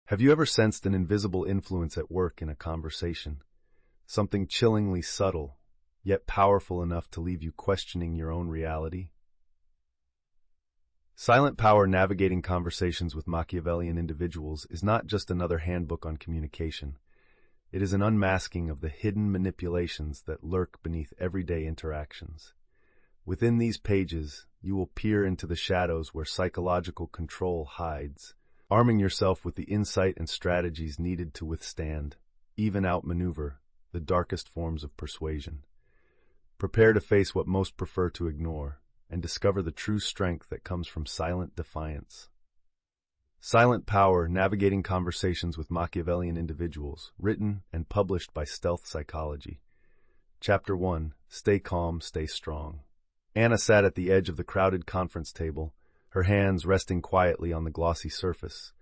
Have you ever sensed an invisible influence at work in a conversation? Something chillingly subtle, yet powerful enough to leave you questioning your own reality? Silent Power: Navigating Conversations with Machiavellian Individuals is not just another handbook on communication. It is an unmasking of the hidden manipulations that lurk beneath everyday interactions. Within these pages, you will peer into the shadows where psychological control hides, arming yourself with the insight and strategies needed to withstand, even outmaneuver, the darkest forms of persuasion. Prepare to face what most prefer to ignore, and discover the true strength that comes from silent defiance. Silent Power: Navigating Conversations with Machiavellian Individuals, written and published by Stealth Psychology. Chapter 1: Stay Calm, Stay Strong. Anna sat at the edge of the crowded conference table, her hands resting quietly on the glossy surface.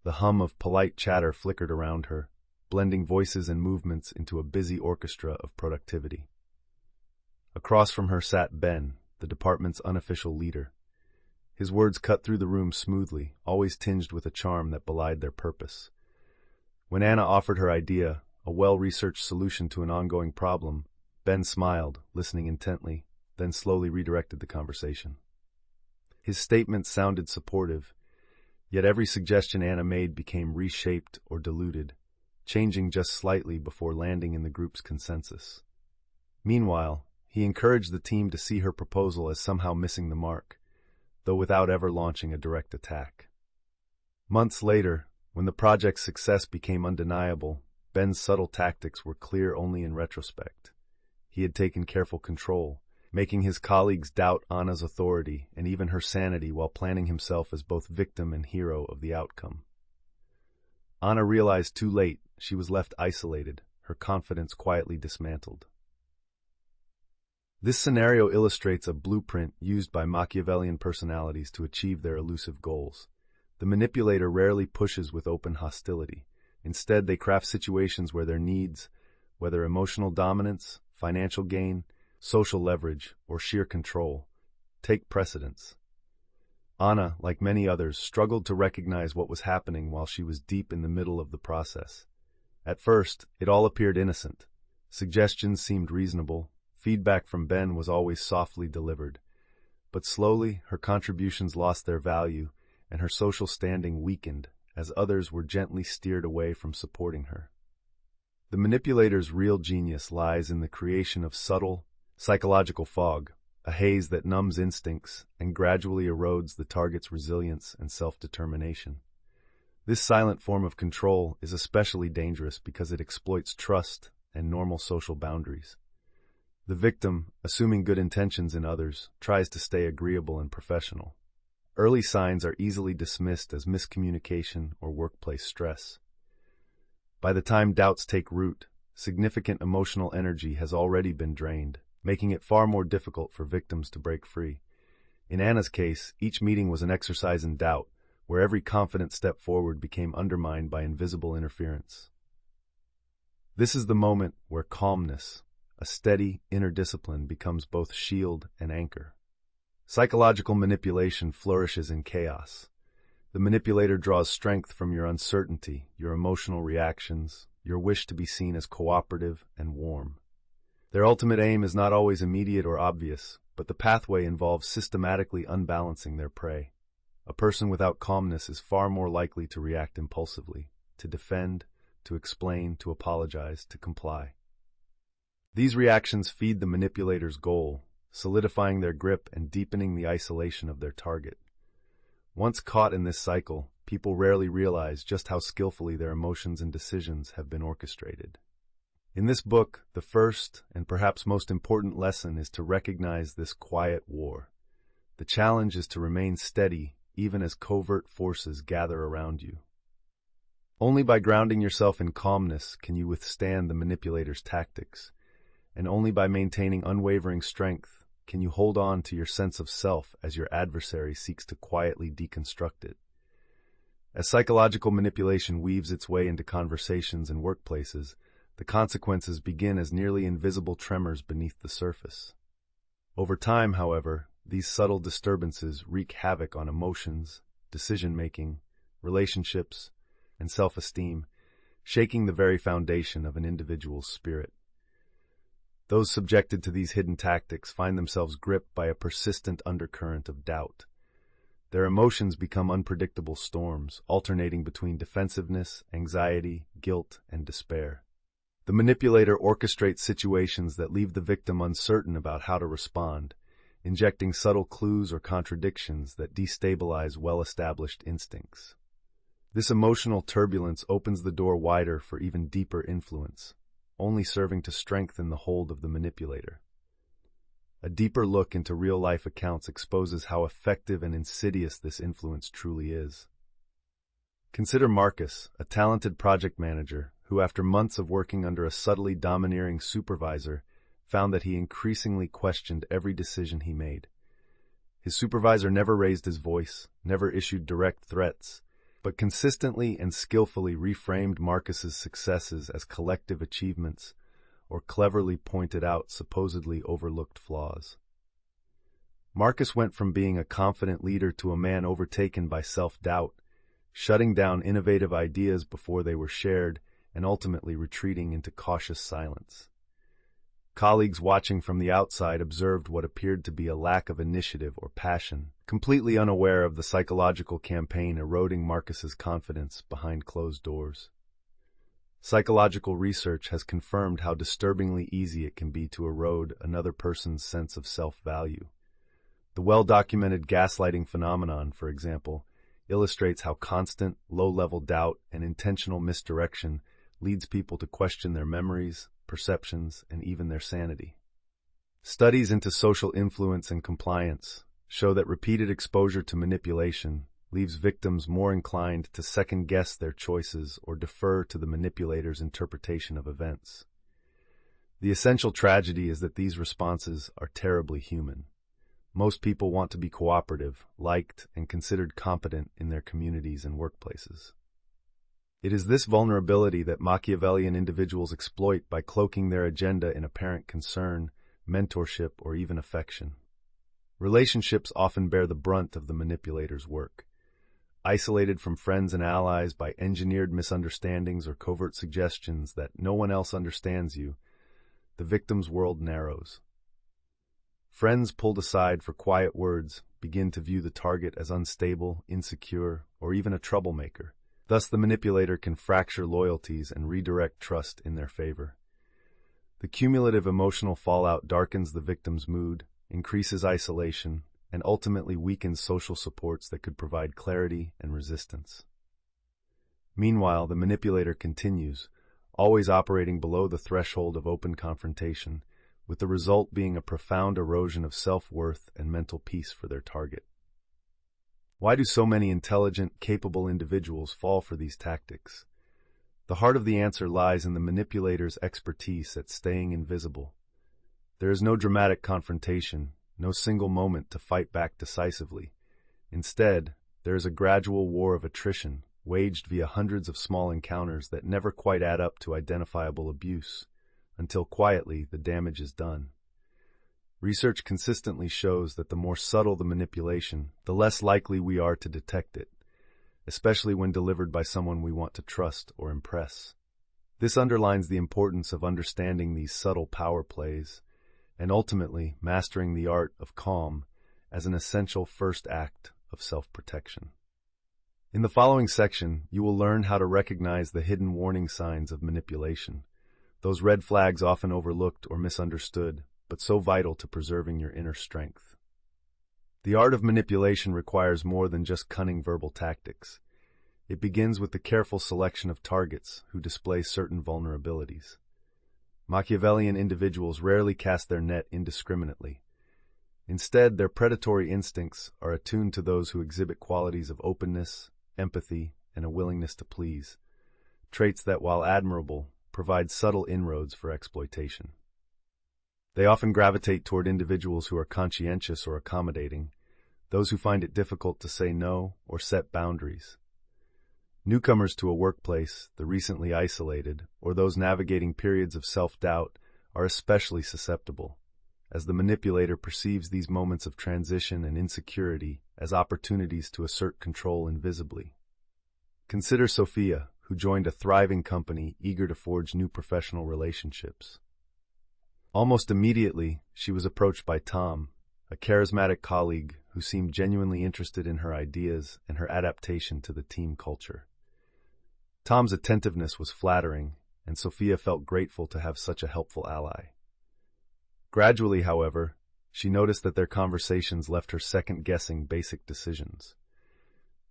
The hum of polite chatter flickered around her, blending voices and movements into a busy orchestra of productivity. Across from her sat Ben, the department's unofficial leader. His words cut through the room smoothly, always tinged with a charm that belied their purpose. When Anna offered her idea, a well-researched solution to an ongoing problem, Ben smiled, listening intently, then slowly redirected the conversation. His statements sounded supportive, yet every suggestion Anna made became reshaped or diluted, changing just slightly before landing in the group's consensus. Meanwhile, he encouraged the team to see her proposal as somehow missing the mark, though without ever launching a direct attack. Months later, when the project's success became undeniable, Ben's subtle tactics were clear only in retrospect. He had taken careful control, making his colleagues doubt Anna's authority and even her sanity while planning himself as both victim and hero of the outcome. Anna realized too late she was left isolated, her confidence quietly dismantled. This scenario illustrates a blueprint used by Machiavellian personalities to achieve their elusive goals. The manipulator rarely pushes with open hostility. Instead, they craft situations where their needs, whether emotional dominance, financial gain, social leverage, or sheer control, take precedence. Anna, like many others, struggled to recognize what was happening while she was deep in the middle of the process. At first, it all appeared innocent. Suggestions seemed reasonable. Feedback from Ben was always softly delivered. But slowly, her contributions lost their value, and her social standing weakened as others were gently steered away from supporting her. The manipulator's real genius lies in the creation of subtle, psychological fog, a haze that numbs instincts and gradually erodes the target's resilience and self-determination. This silent form of control is especially dangerous because it exploits trust and normal social boundaries. The victim, assuming good intentions in others, tries to stay agreeable and professional. Early signs are easily dismissed as miscommunication or workplace stress. By the time doubts take root, significant emotional energy has already been drained, making it far more difficult for victims to break free. In Anna's case, each meeting was an exercise in doubt, where every confident step forward became undermined by invisible interference. This is the moment where calmness, a steady inner discipline, becomes both shield and anchor. Psychological manipulation flourishes in chaos. The manipulator draws strength from your uncertainty, your emotional reactions, your wish to be seen as cooperative and warm. Their ultimate aim is not always immediate or obvious, but the pathway involves systematically unbalancing their prey. A person without calmness is far more likely to react impulsively, to defend, to explain, to apologize, to comply. These reactions feed the manipulator's goal, solidifying their grip and deepening the isolation of their target. Once caught in this cycle, people rarely realize just how skillfully their emotions and decisions have been orchestrated. In this book, the first and perhaps most important lesson is to recognize this quiet war. The challenge is to remain steady even as covert forces gather around you. Only by grounding yourself in calmness can you withstand the manipulator's tactics, and only by maintaining unwavering strength can you hold on to your sense of self as your adversary seeks to quietly deconstruct it. As psychological manipulation weaves its way into conversations and workplaces, the consequences begin as nearly invisible tremors beneath the surface. Over time, however, these subtle disturbances wreak havoc on emotions, decision-making, relationships, and self-esteem, shaking the very foundation of an individual's spirit. Those subjected to these hidden tactics find themselves gripped by a persistent undercurrent of doubt. Their emotions become unpredictable storms, alternating between defensiveness, anxiety, guilt, and despair. The manipulator orchestrates situations that leave the victim uncertain about how to respond, injecting subtle clues or contradictions that destabilize well-established instincts. This emotional turbulence opens the door wider for even deeper influence, only serving to strengthen the hold of the manipulator. A deeper look into real-life accounts exposes how effective and insidious this influence truly is. Consider Marcus, a talented project manager who, after months of working under a subtly domineering supervisor, found that he increasingly questioned every decision he made. His supervisor never raised his voice, never issued direct threats, but consistently and skillfully reframed Marcus's successes as collective achievements or cleverly pointed out supposedly overlooked flaws. Marcus went from being a confident leader to a man overtaken by self-doubt, shutting down innovative ideas before they were shared and ultimately retreating into cautious silence. Colleagues watching from the outside observed what appeared to be a lack of initiative or passion, completely unaware of the psychological campaign eroding Marcus's confidence behind closed doors. Psychological research has confirmed how disturbingly easy it can be to erode another person's sense of self-value. The well-documented gaslighting phenomenon, for example, illustrates how constant, low-level doubt and intentional misdirection leads people to question their memories, perceptions, and even their sanity. Studies into social influence and compliance show that repeated exposure to manipulation leaves victims more inclined to second-guess their choices or defer to the manipulator's interpretation of events. The essential tragedy is that these responses are terribly human. Most people want to be cooperative, liked, and considered competent in their communities and workplaces. It is this vulnerability that Machiavellian individuals exploit by cloaking their agenda in apparent concern, mentorship, or even affection. Relationships often bear the brunt of the manipulator's work. Isolated from friends and allies by engineered misunderstandings or covert suggestions that no one else understands you, the victim's world narrows. Friends pulled aside for quiet words begin to view the target as unstable, insecure, or even a troublemaker. Thus, the manipulator can fracture loyalties and redirect trust in their favor. The cumulative emotional fallout darkens the victim's mood, increases isolation, and ultimately weakens social supports that could provide clarity and resistance. Meanwhile, the manipulator continues, always operating below the threshold of open confrontation, with the result being a profound erosion of self-worth and mental peace for their target. Why do so many intelligent, capable individuals fall for these tactics? The heart of the answer lies in the manipulator's expertise at staying invisible. There is no dramatic confrontation, no single moment to fight back decisively. Instead, there is a gradual war of attrition, waged via hundreds of small encounters that never quite add up to identifiable abuse, until quietly the damage is done. Research consistently shows that the more subtle the manipulation, the less likely we are to detect it, especially when delivered by someone we want to trust or impress. This underlines the importance of understanding these subtle power plays and ultimately mastering the art of calm as an essential first act of self-protection. In the following section, you will learn how to recognize the hidden warning signs of manipulation, those red flags often overlooked or misunderstood, but so vital to preserving your inner strength. The art of manipulation requires more than just cunning verbal tactics. It begins with the careful selection of targets who display certain vulnerabilities. Machiavellian individuals rarely cast their net indiscriminately. Instead, their predatory instincts are attuned to those who exhibit qualities of openness, empathy, and a willingness to please, traits that, while admirable, provide subtle inroads for exploitation. They often gravitate toward individuals who are conscientious or accommodating, those who find it difficult to say no or set boundaries. Newcomers to a workplace, the recently isolated, or those navigating periods of self-doubt are especially susceptible, as the manipulator perceives these moments of transition and insecurity as opportunities to assert control invisibly. Consider Sophia, who joined a thriving company eager to forge new professional relationships. Almost immediately, she was approached by Tom, a charismatic colleague who seemed genuinely interested in her ideas and her adaptation to the team culture. Tom's attentiveness was flattering, and Sophia felt grateful to have such a helpful ally. Gradually, however, she noticed that their conversations left her second-guessing basic decisions.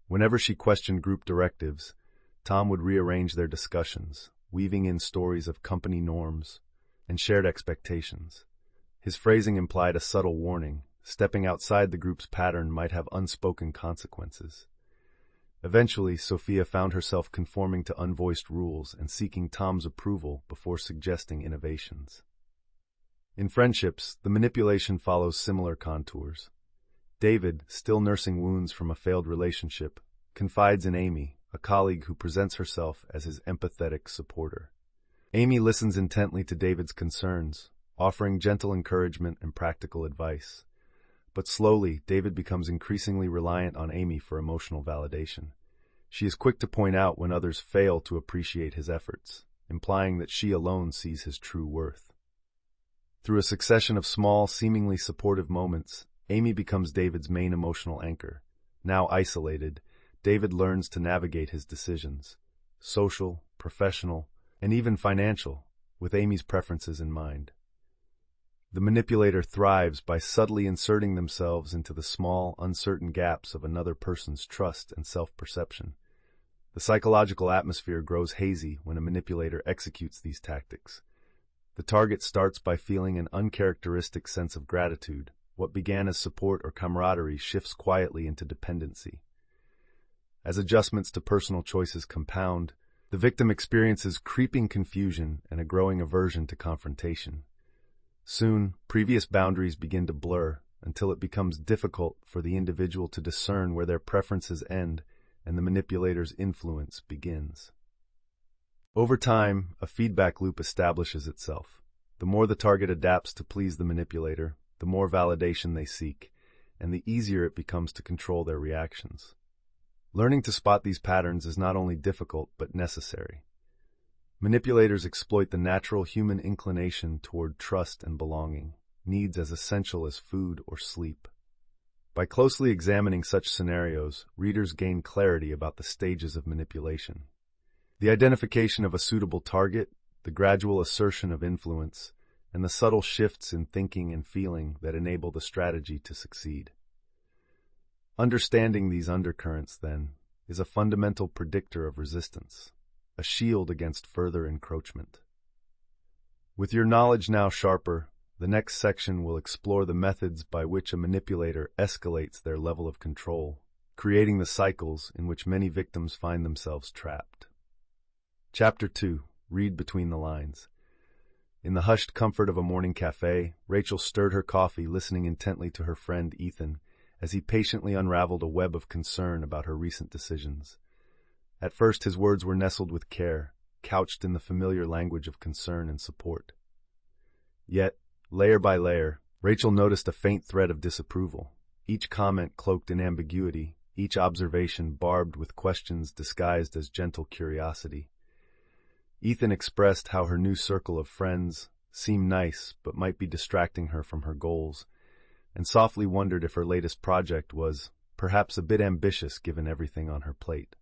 Whenever she questioned group directives, Tom would rearrange their discussions, weaving in stories of company norms and shared expectations. His phrasing implied a subtle warning. Stepping outside the group's pattern might have unspoken consequences. Eventually, Sophia found herself conforming to unvoiced rules and seeking Tom's approval before suggesting innovations. In friendships, the manipulation follows similar contours. David, still nursing wounds from a failed relationship, confides in Amy, a colleague who presents herself as his empathetic supporter. Amy listens intently to David's concerns, offering gentle encouragement and practical advice. But slowly, David becomes increasingly reliant on Amy for emotional validation. She is quick to point out when others fail to appreciate his efforts, implying that she alone sees his true worth. Through a succession of small, seemingly supportive moments, Amy becomes David's main emotional anchor. Now isolated, David learns to navigate his decisions, social, professional, and even financial, with Amy's preferences in mind. The manipulator thrives by subtly inserting themselves into the small, uncertain gaps of another person's trust and self-perception. The psychological atmosphere grows hazy when a manipulator executes these tactics. The target starts by feeling an uncharacteristic sense of gratitude. What began as support or camaraderie shifts quietly into dependency. As adjustments to personal choices compound, the victim experiences creeping confusion and a growing aversion to confrontation. Soon, previous boundaries begin to blur until it becomes difficult for the individual to discern where their preferences end and the manipulator's influence begins. Over time, a feedback loop establishes itself. The more the target adapts to please the manipulator, the more validation they seek, and the easier it becomes to control their reactions. Learning to spot these patterns is not only difficult but necessary. Manipulators exploit the natural human inclination toward trust and belonging, needs as essential as food or sleep. By closely examining such scenarios, readers gain clarity about the stages of manipulation. The identification of a suitable target, the gradual assertion of influence, and the subtle shifts in thinking and feeling that enable the strategy to succeed. Understanding these undercurrents, then, is a fundamental predictor of resistance, a shield against further encroachment. With your knowledge now sharper, the next section will explore the methods by which a manipulator escalates their level of control, creating the cycles in which many victims find themselves trapped. Chapter 2. Read between the lines. In the hushed comfort of a morning cafe, Rachel stirred her coffee, listening intently to her friend Ethan as he patiently unraveled a web of concern about her recent decisions. At first, his words were nestled with care, couched in the familiar language of concern and support. Yet, layer by layer, Rachel noticed a faint thread of disapproval, each comment cloaked in ambiguity, each observation barbed with questions disguised as gentle curiosity. Ethan expressed how her new circle of friends seemed nice but might be distracting her from her goals, and softly wondered if her latest project was perhaps a bit ambitious given everything on her plate.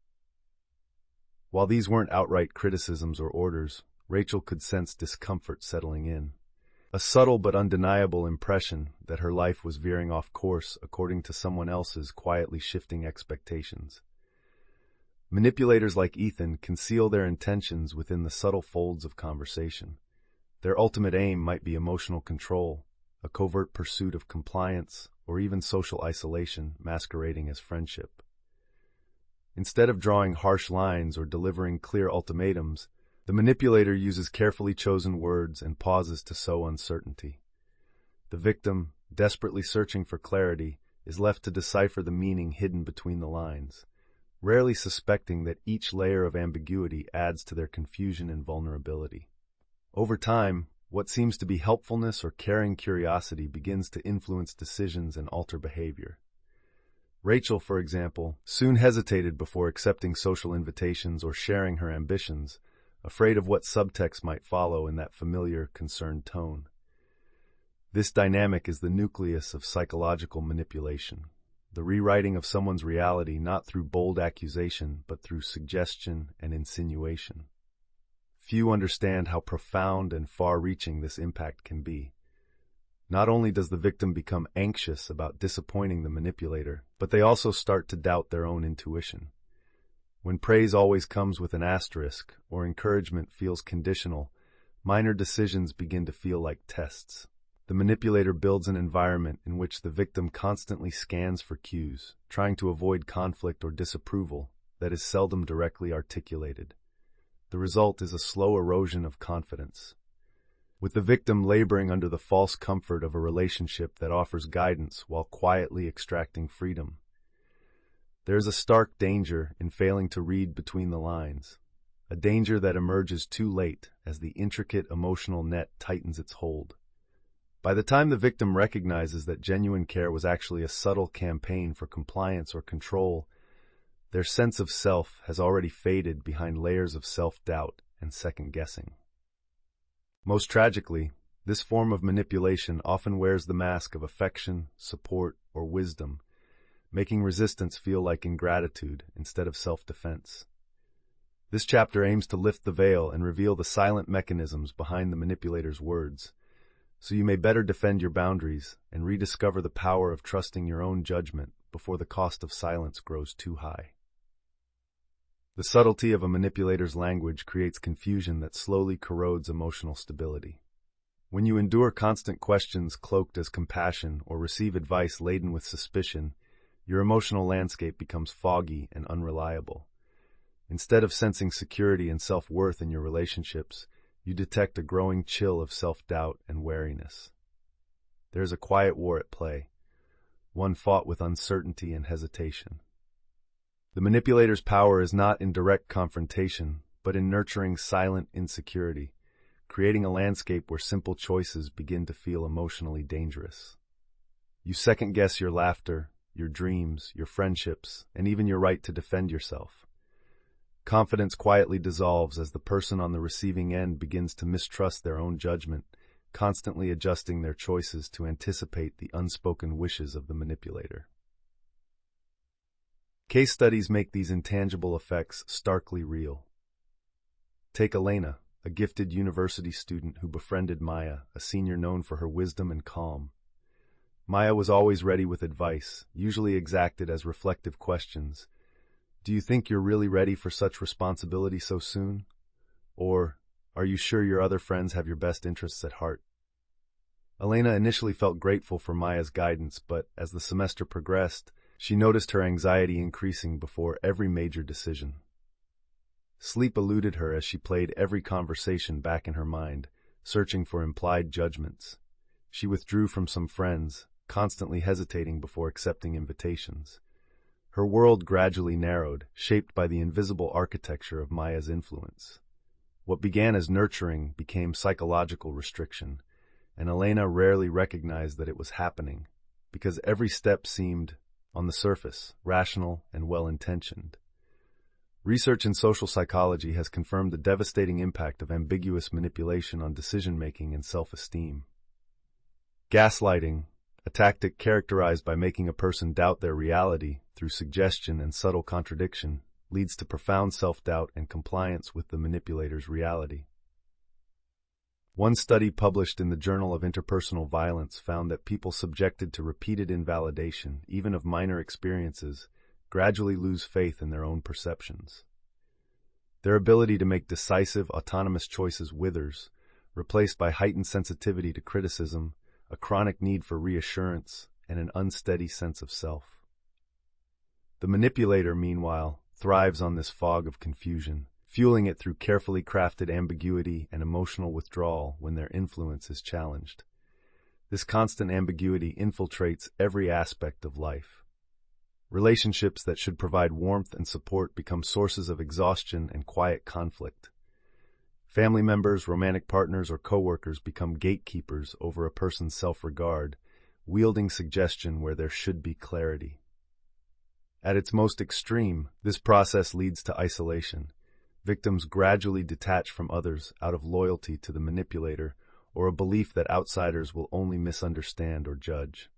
While these weren't outright criticisms or orders, Rachel could sense discomfort settling in, a subtle but undeniable impression that her life was veering off course according to someone else's quietly shifting expectations. Manipulators like Ethan conceal their intentions within the subtle folds of conversation. Their ultimate aim might be emotional control, a covert pursuit of compliance, or even social isolation masquerading as friendship. Instead of drawing harsh lines or delivering clear ultimatums, the manipulator uses carefully chosen words and pauses to sow uncertainty. The victim, desperately searching for clarity, is left to decipher the meaning hidden between the lines, rarely suspecting that each layer of ambiguity adds to their confusion and vulnerability. Over time, what seems to be helpfulness or caring curiosity begins to influence decisions and alter behavior. Rachel, for example, soon hesitated before accepting social invitations or sharing her ambitions, afraid of what subtext might follow in that familiar, concerned tone. This dynamic is the nucleus of psychological manipulation, the rewriting of someone's reality not through bold accusation, but through suggestion and insinuation. Few understand how profound and far-reaching this impact can be. Not only does the victim become anxious about disappointing the manipulator, but they also start to doubt their own intuition. When praise always comes with an asterisk, or encouragement feels conditional, minor decisions begin to feel like tests. The manipulator builds an environment in which the victim constantly scans for cues, trying to avoid conflict or disapproval that is seldom directly articulated. The result is a slow erosion of confidence, with the victim laboring under the false comfort of a relationship that offers guidance while quietly extracting freedom. There is a stark danger in failing to read between the lines, a danger that emerges too late as the intricate emotional net tightens its hold. By the time the victim recognizes that genuine care was actually a subtle campaign for compliance or control, their sense of self has already faded behind layers of self-doubt and second-guessing. Most tragically, this form of manipulation often wears the mask of affection, support, or wisdom, making resistance feel like ingratitude instead of self-defense. This chapter aims to lift the veil and reveal the silent mechanisms behind the manipulator's words, so you may better defend your boundaries and rediscover the power of trusting your own judgment before the cost of silence grows too high. The subtlety of a manipulator's language creates confusion that slowly corrodes emotional stability. When you endure constant questions cloaked as compassion or receive advice laden with suspicion, your emotional landscape becomes foggy and unreliable. Instead of sensing security and self-worth in your relationships, you detect a growing chill of self-doubt and wariness. There is a quiet war at play, one fought with uncertainty and hesitation. The manipulator's power is not in direct confrontation, but in nurturing silent insecurity, creating a landscape where simple choices begin to feel emotionally dangerous. You second-guess your laughter, your dreams, your friendships, and even your right to defend yourself. Confidence quietly dissolves as the person on the receiving end begins to mistrust their own judgment, constantly adjusting their choices to anticipate the unspoken wishes of the manipulator. Case studies make these intangible effects starkly real. Take Elena, a gifted university student who befriended Maya, a senior known for her wisdom and calm. Maya was always ready with advice, usually exacted as reflective questions. Do you think you're really ready for such responsibility so soon? Or, are you sure your other friends have your best interests at heart? Elena initially felt grateful for Maya's guidance, but as the semester progressed, she noticed her anxiety increasing before every major decision. Sleep eluded her as she played every conversation back in her mind, searching for implied judgments. She withdrew from some friends, constantly hesitating before accepting invitations. Her world gradually narrowed, shaped by the invisible architecture of Maya's influence. What began as nurturing became psychological restriction, and Elena rarely recognized that it was happening, because every step seemed, on the surface, rational and well-intentioned. Research in social psychology has confirmed the devastating impact of ambiguous manipulation on decision-making and self-esteem. Gaslighting, a tactic characterized by making a person doubt their reality through suggestion and subtle contradiction, leads to profound self-doubt and compliance with the manipulator's reality. One study published in the Journal of Interpersonal Violence found that people subjected to repeated invalidation, even of minor experiences, gradually lose faith in their own perceptions. Their ability to make decisive, autonomous choices withers, replaced by heightened sensitivity to criticism, a chronic need for reassurance, and an unsteady sense of self. The manipulator, meanwhile, thrives on this fog of confusion, fueling it through carefully crafted ambiguity and emotional withdrawal when their influence is challenged. This constant ambiguity infiltrates every aspect of life. Relationships that should provide warmth and support become sources of exhaustion and quiet conflict. Family members, romantic partners, or coworkers become gatekeepers over a person's self-regard, wielding suggestion where there should be clarity. At its most extreme, this process leads to isolation. Victims gradually detach from others out of loyalty to the manipulator or a belief that outsiders will only misunderstand or judge.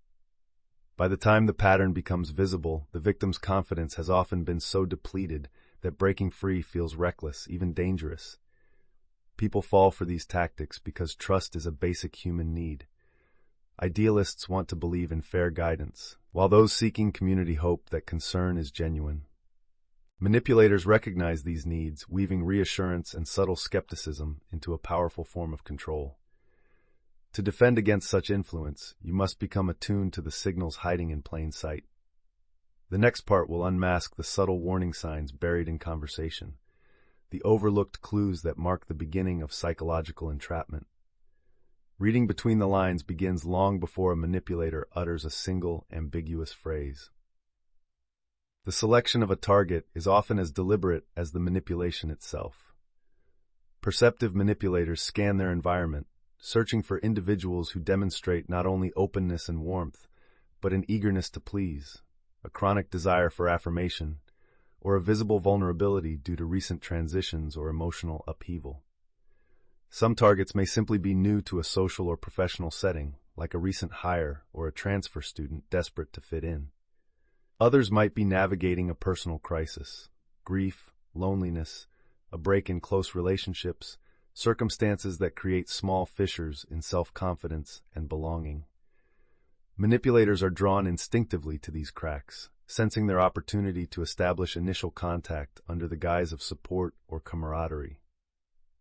By the time the pattern becomes visible, the victim's confidence has often been so depleted that breaking free feels reckless, even dangerous. People fall for these tactics because trust is a basic human need. Idealists want to believe in fair guidance, while those seeking community hope that concern is genuine. Manipulators recognize these needs, weaving reassurance and subtle skepticism into a powerful form of control. To defend against such influence, you must become attuned to the signals hiding in plain sight. The next part will unmask the subtle warning signs buried in conversation, the overlooked clues that mark the beginning of psychological entrapment. Reading between the lines begins long before a manipulator utters a single, ambiguous phrase. The selection of a target is often as deliberate as the manipulation itself. Perceptive manipulators scan their environment, searching for individuals who demonstrate not only openness and warmth, but an eagerness to please, a chronic desire for affirmation, or a visible vulnerability due to recent transitions or emotional upheaval. Some targets may simply be new to a social or professional setting, like a recent hire or a transfer student desperate to fit in. Others might be navigating a personal crisis, grief, loneliness, a break in close relationships, circumstances that create small fissures in self-confidence and belonging. Manipulators are drawn instinctively to these cracks, sensing their opportunity to establish initial contact under the guise of support or camaraderie.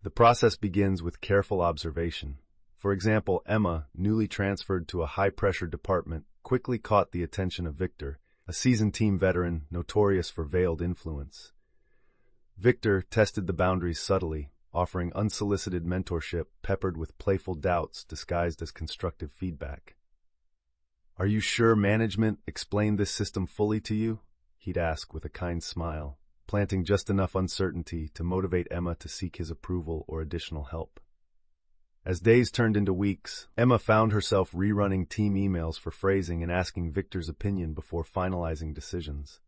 The process begins with careful observation. For example, Emma, newly transferred to a high-pressure department, quickly caught the attention of Victor, a seasoned team veteran notorious for veiled influence. Victor tested the boundaries subtly, offering unsolicited mentorship peppered with playful doubts disguised as constructive feedback. "Are you sure management explained this system fully to you?" he'd ask with a kind smile, planting just enough uncertainty to motivate Emma to seek his approval or additional help. As days turned into weeks, Emma found herself rerunning team emails for phrasing and asking Victor's opinion before finalizing decisions.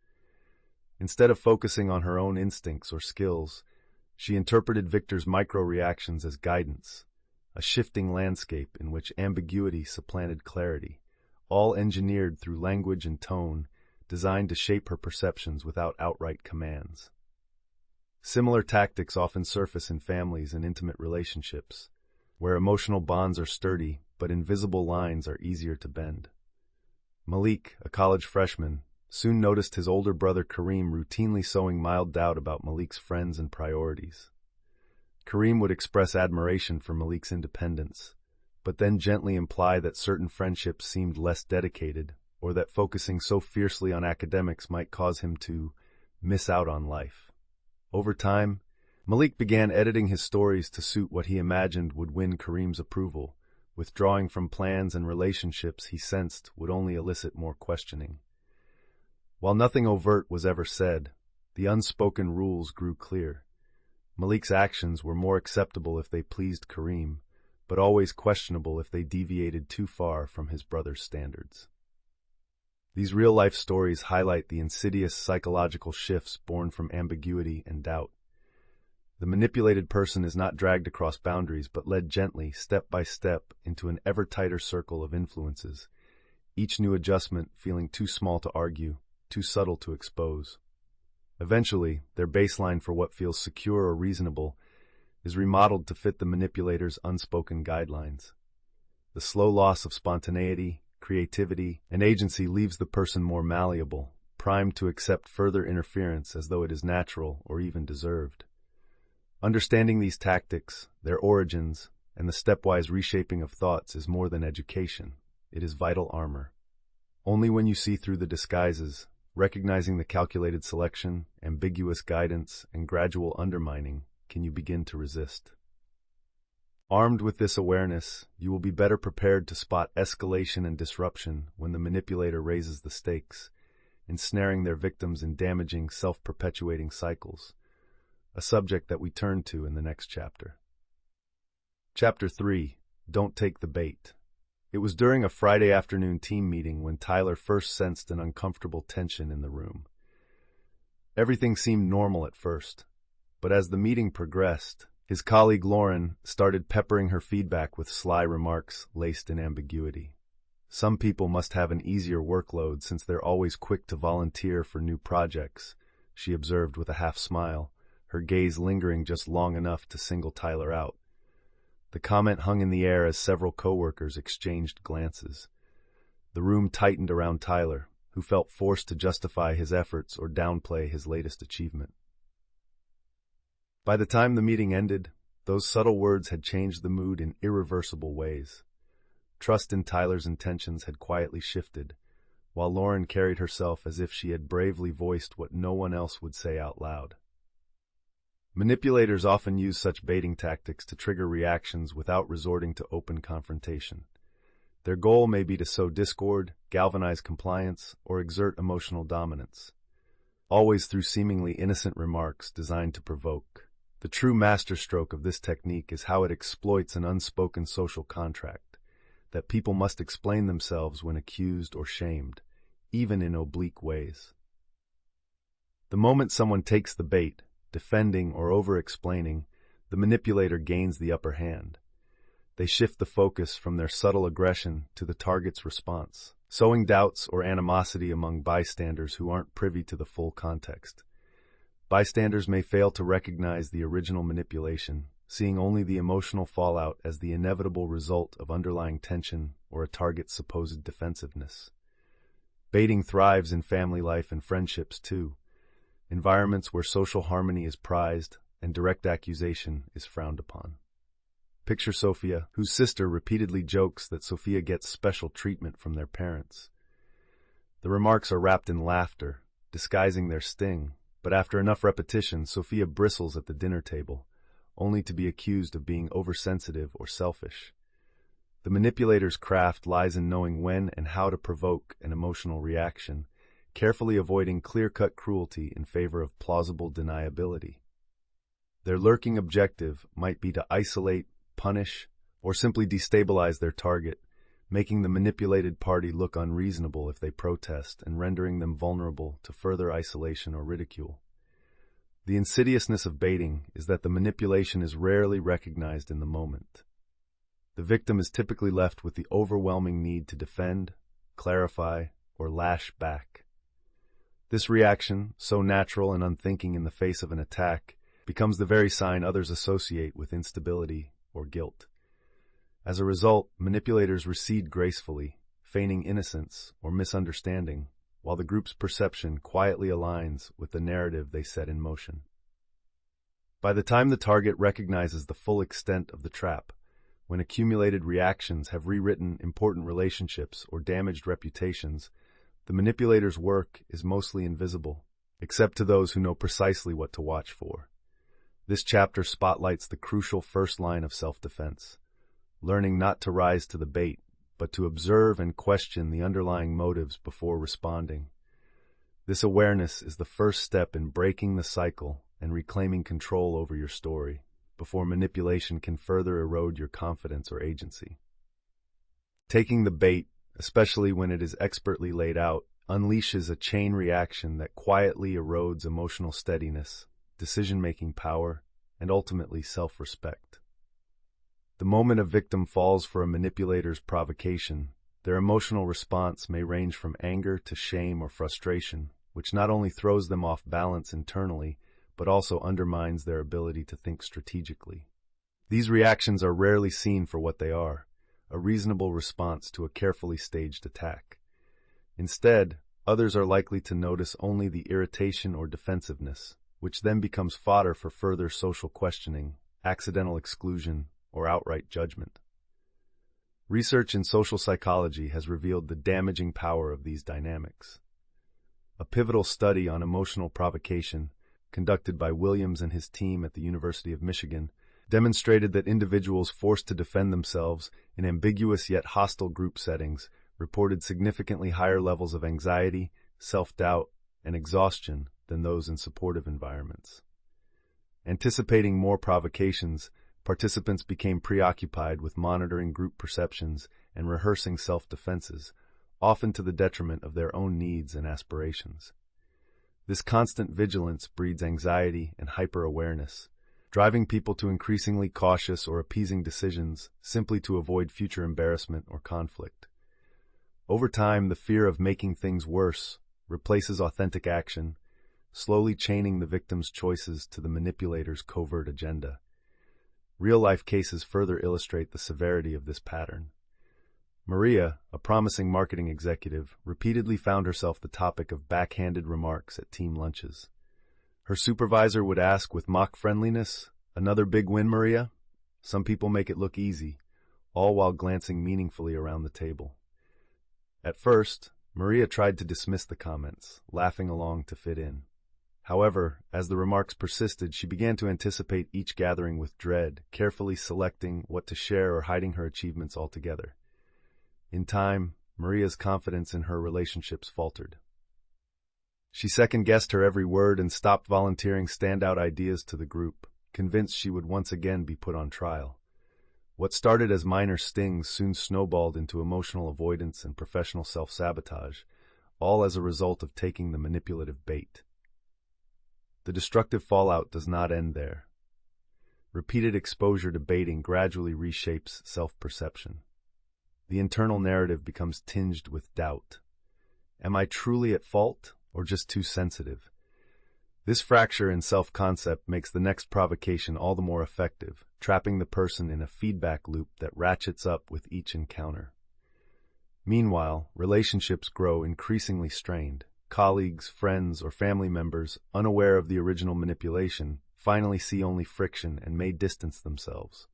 Instead of focusing on her own instincts or skills, she interpreted Victor's micro-reactions as guidance, a shifting landscape in which ambiguity supplanted clarity, all engineered through language and tone, designed to shape her perceptions without outright commands. Similar tactics often surface in families and intimate relationships, where emotional bonds are sturdy but invisible lines are easier to bend. Malik, a college freshman, soon noticed his older brother Kareem routinely sowing mild doubt about Malik's friends and priorities. Kareem would express admiration for Malik's independence, but then gently imply that certain friendships seemed less dedicated, or that focusing so fiercely on academics might cause him to miss out on life. Over time, Malik began editing his stories to suit what he imagined would win Kareem's approval, withdrawing from plans and relationships he sensed would only elicit more questioning. While nothing overt was ever said, the unspoken rules grew clear. Malik's actions were more acceptable if they pleased Kareem, but always questionable if they deviated too far from his brother's standards. These real-life stories highlight the insidious psychological shifts born from ambiguity and doubt. The manipulated person is not dragged across boundaries, but led gently, step by step, into an ever-tighter circle of influences, each new adjustment feeling too small to argue, too subtle to expose. Eventually, their baseline for what feels secure or reasonable is remodeled to fit the manipulator's unspoken guidelines. The slow loss of spontaneity, creativity, and agency leaves the person more malleable, primed to accept further interference as though it is natural or even deserved. Understanding these tactics, their origins, and the stepwise reshaping of thoughts is more than education. It is vital armor. Only when you see through the disguises, recognizing the calculated selection, ambiguous guidance, and gradual undermining, can you begin to resist. Armed with this awareness, you will be better prepared to spot escalation and disruption when the manipulator raises the stakes, ensnaring their victims in damaging, self-perpetuating cycles, a subject that we turn to in the next chapter. Chapter 3. Don't Take the Bait. It was during a Friday afternoon team meeting when Tyler first sensed an uncomfortable tension in the room. Everything seemed normal at first, but as the meeting progressed, his colleague Lauren started peppering her feedback with sly remarks laced in ambiguity. Some people must have an easier workload since they're always quick to volunteer for new projects, she observed with a half smile, her gaze lingering just long enough to single Tyler out. The comment hung in the air as several coworkers exchanged glances. The room tightened around Tyler, who felt forced to justify his efforts or downplay his latest achievement. By the time the meeting ended, those subtle words had changed the mood in irreversible ways. Trust in Tyler's intentions had quietly shifted, while Lauren carried herself as if she had bravely voiced what no one else would say out loud. Manipulators often use such baiting tactics to trigger reactions without resorting to open confrontation. Their goal may be to sow discord, galvanize compliance, or exert emotional dominance, always through seemingly innocent remarks designed to provoke. The true masterstroke of this technique is how it exploits an unspoken social contract, that people must explain themselves when accused or shamed, even in oblique ways. The moment someone takes the bait, defending or over-explaining, the manipulator gains the upper hand. They shift the focus from their subtle aggression to the target's response, sowing doubts or animosity among bystanders who aren't privy to the full context. Bystanders may fail to recognize the original manipulation, seeing only the emotional fallout as the inevitable result of underlying tension or a target's supposed defensiveness. Baiting thrives in family life and friendships, too, environments where social harmony is prized and direct accusation is frowned upon. Picture Sophia, whose sister repeatedly jokes that Sophia gets special treatment from their parents. The remarks are wrapped in laughter, disguising their sting, but after enough repetition, Sophia bristles at the dinner table, only to be accused of being oversensitive or selfish. The manipulator's craft lies in knowing when and how to provoke an emotional reaction, carefully avoiding clear-cut cruelty in favor of plausible deniability. Their lurking objective might be to isolate, punish, or simply destabilize their target, making the manipulated party look unreasonable if they protest and rendering them vulnerable to further isolation or ridicule. The insidiousness of baiting is that the manipulation is rarely recognized in the moment. The victim is typically left with the overwhelming need to defend, clarify, or lash back. This reaction, so natural and unthinking in the face of an attack, becomes the very sign others associate with instability or guilt. As a result, manipulators recede gracefully, feigning innocence or misunderstanding, while the group's perception quietly aligns with the narrative they set in motion. By the time the target recognizes the full extent of the trap, when accumulated reactions have rewritten important relationships or damaged reputations, the manipulator's work is mostly invisible, except to those who know precisely what to watch for. This chapter spotlights the crucial first line of self-defense, learning not to rise to the bait, but to observe and question the underlying motives before responding. This awareness is the first step in breaking the cycle and reclaiming control over your story, before manipulation can further erode your confidence or agency. Taking the bait, especially when it is expertly laid out, unleashes a chain reaction that quietly erodes emotional steadiness, decision-making power, and ultimately self-respect. The moment a victim falls for a manipulator's provocation, their emotional response may range from anger to shame or frustration, which not only throws them off balance internally, but also undermines their ability to think strategically. These reactions are rarely seen for what they are, a reasonable response to a carefully staged attack. Instead, others are likely to notice only the irritation or defensiveness, which then becomes fodder for further social questioning, accidental exclusion, or outright judgment. Research in social psychology has revealed the damaging power of these dynamics. A pivotal study on emotional provocation, conducted by Williams and his team at the University of Michigan, demonstrated that individuals forced to defend themselves in ambiguous yet hostile group settings reported significantly higher levels of anxiety, self-doubt, and exhaustion than those in supportive environments. Anticipating more provocations, participants became preoccupied with monitoring group perceptions and rehearsing self-defenses, often to the detriment of their own needs and aspirations. This constant vigilance breeds anxiety and hyper-awareness, driving people to increasingly cautious or appeasing decisions simply to avoid future embarrassment or conflict. Over time, the fear of making things worse replaces authentic action, slowly chaining the victim's choices to the manipulator's covert agenda. Real-life cases further illustrate the severity of this pattern. Maria, a promising marketing executive, repeatedly found herself the topic of backhanded remarks at team lunches. Her supervisor would ask with mock friendliness, "Another big win, Maria?" Some people make it look easy, all while glancing meaningfully around the table. At first, Maria tried to dismiss the comments, laughing along to fit in. However, as the remarks persisted, she began to anticipate each gathering with dread, carefully selecting what to share or hiding her achievements altogether. In time, Maria's confidence in her relationships faltered. She second-guessed her every word and stopped volunteering standout ideas to the group, convinced she would once again be put on trial. What started as minor stings soon snowballed into emotional avoidance and professional self-sabotage, all as a result of taking the manipulative bait. The destructive fallout does not end there. Repeated exposure to baiting gradually reshapes self-perception. The internal narrative becomes tinged with doubt. Am I truly at fault, or just too sensitive? This fracture in self-concept makes the next provocation all the more effective, trapping the person in a feedback loop that ratchets up with each encounter. Meanwhile, relationships grow increasingly strained. Colleagues, friends, or family members, unaware of the original manipulation, finally see only friction and may distance themselves.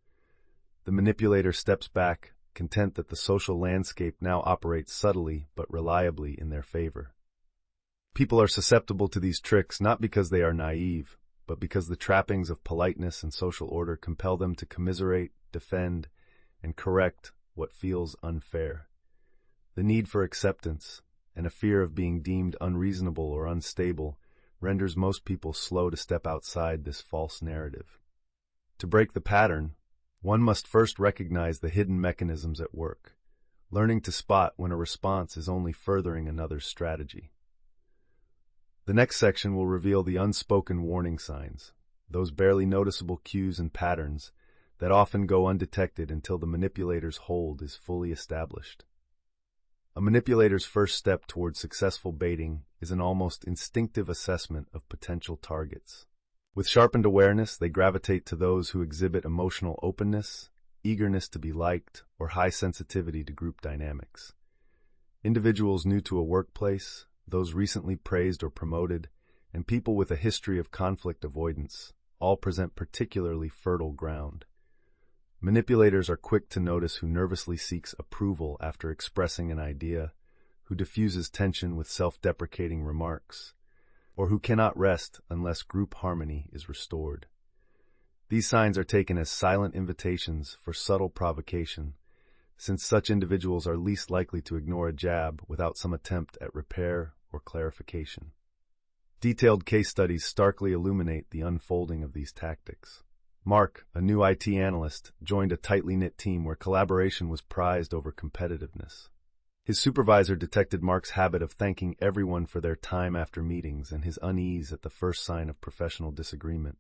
The manipulator steps back, content that the social landscape now operates subtly but reliably in their favor. People are susceptible to these tricks not because they are naive, but because the trappings of politeness and social order compel them to commiserate, defend, and correct what feels unfair. The need for acceptance, and a fear of being deemed unreasonable or unstable, renders most people slow to step outside this false narrative. To break the pattern, one must first recognize the hidden mechanisms at work, learning to spot when a response is only furthering another's strategy. The next section will reveal the unspoken warning signs, those barely noticeable cues and patterns that often go undetected until the manipulator's hold is fully established. A manipulator's first step towards successful baiting is an almost instinctive assessment of potential targets. With sharpened awareness, they gravitate to those who exhibit emotional openness, eagerness to be liked, or high sensitivity to group dynamics. Individuals new to a workplace, those recently praised or promoted, and people with a history of conflict avoidance all present particularly fertile ground. Manipulators are quick to notice who nervously seeks approval after expressing an idea, who diffuses tension with self-deprecating remarks, or who cannot rest unless group harmony is restored. These signs are taken as silent invitations for subtle provocation, since such individuals are least likely to ignore a jab without some attempt at repair or clarification. Detailed case studies starkly illuminate the unfolding of these tactics. Mark, a new IT analyst, joined a tightly knit team where collaboration was prized over competitiveness. His supervisor detected Mark's habit of thanking everyone for their time after meetings and his unease at the first sign of professional disagreement.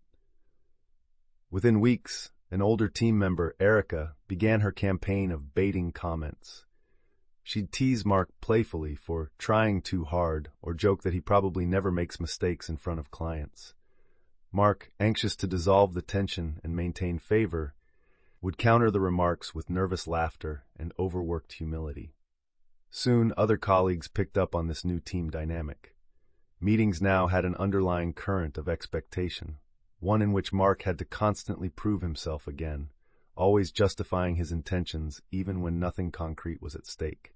Within weeks, an older team member, Erica, began her campaign of baiting comments. She'd tease Mark playfully for trying too hard or joke that he probably never makes mistakes in front of clients. Mark, anxious to dissolve the tension and maintain favor, would counter the remarks with nervous laughter and overworked humility. Soon, other colleagues picked up on this new team dynamic. Meetings now had an underlying current of expectation, one in which Mark had to constantly prove himself again, always justifying his intentions even when nothing concrete was at stake.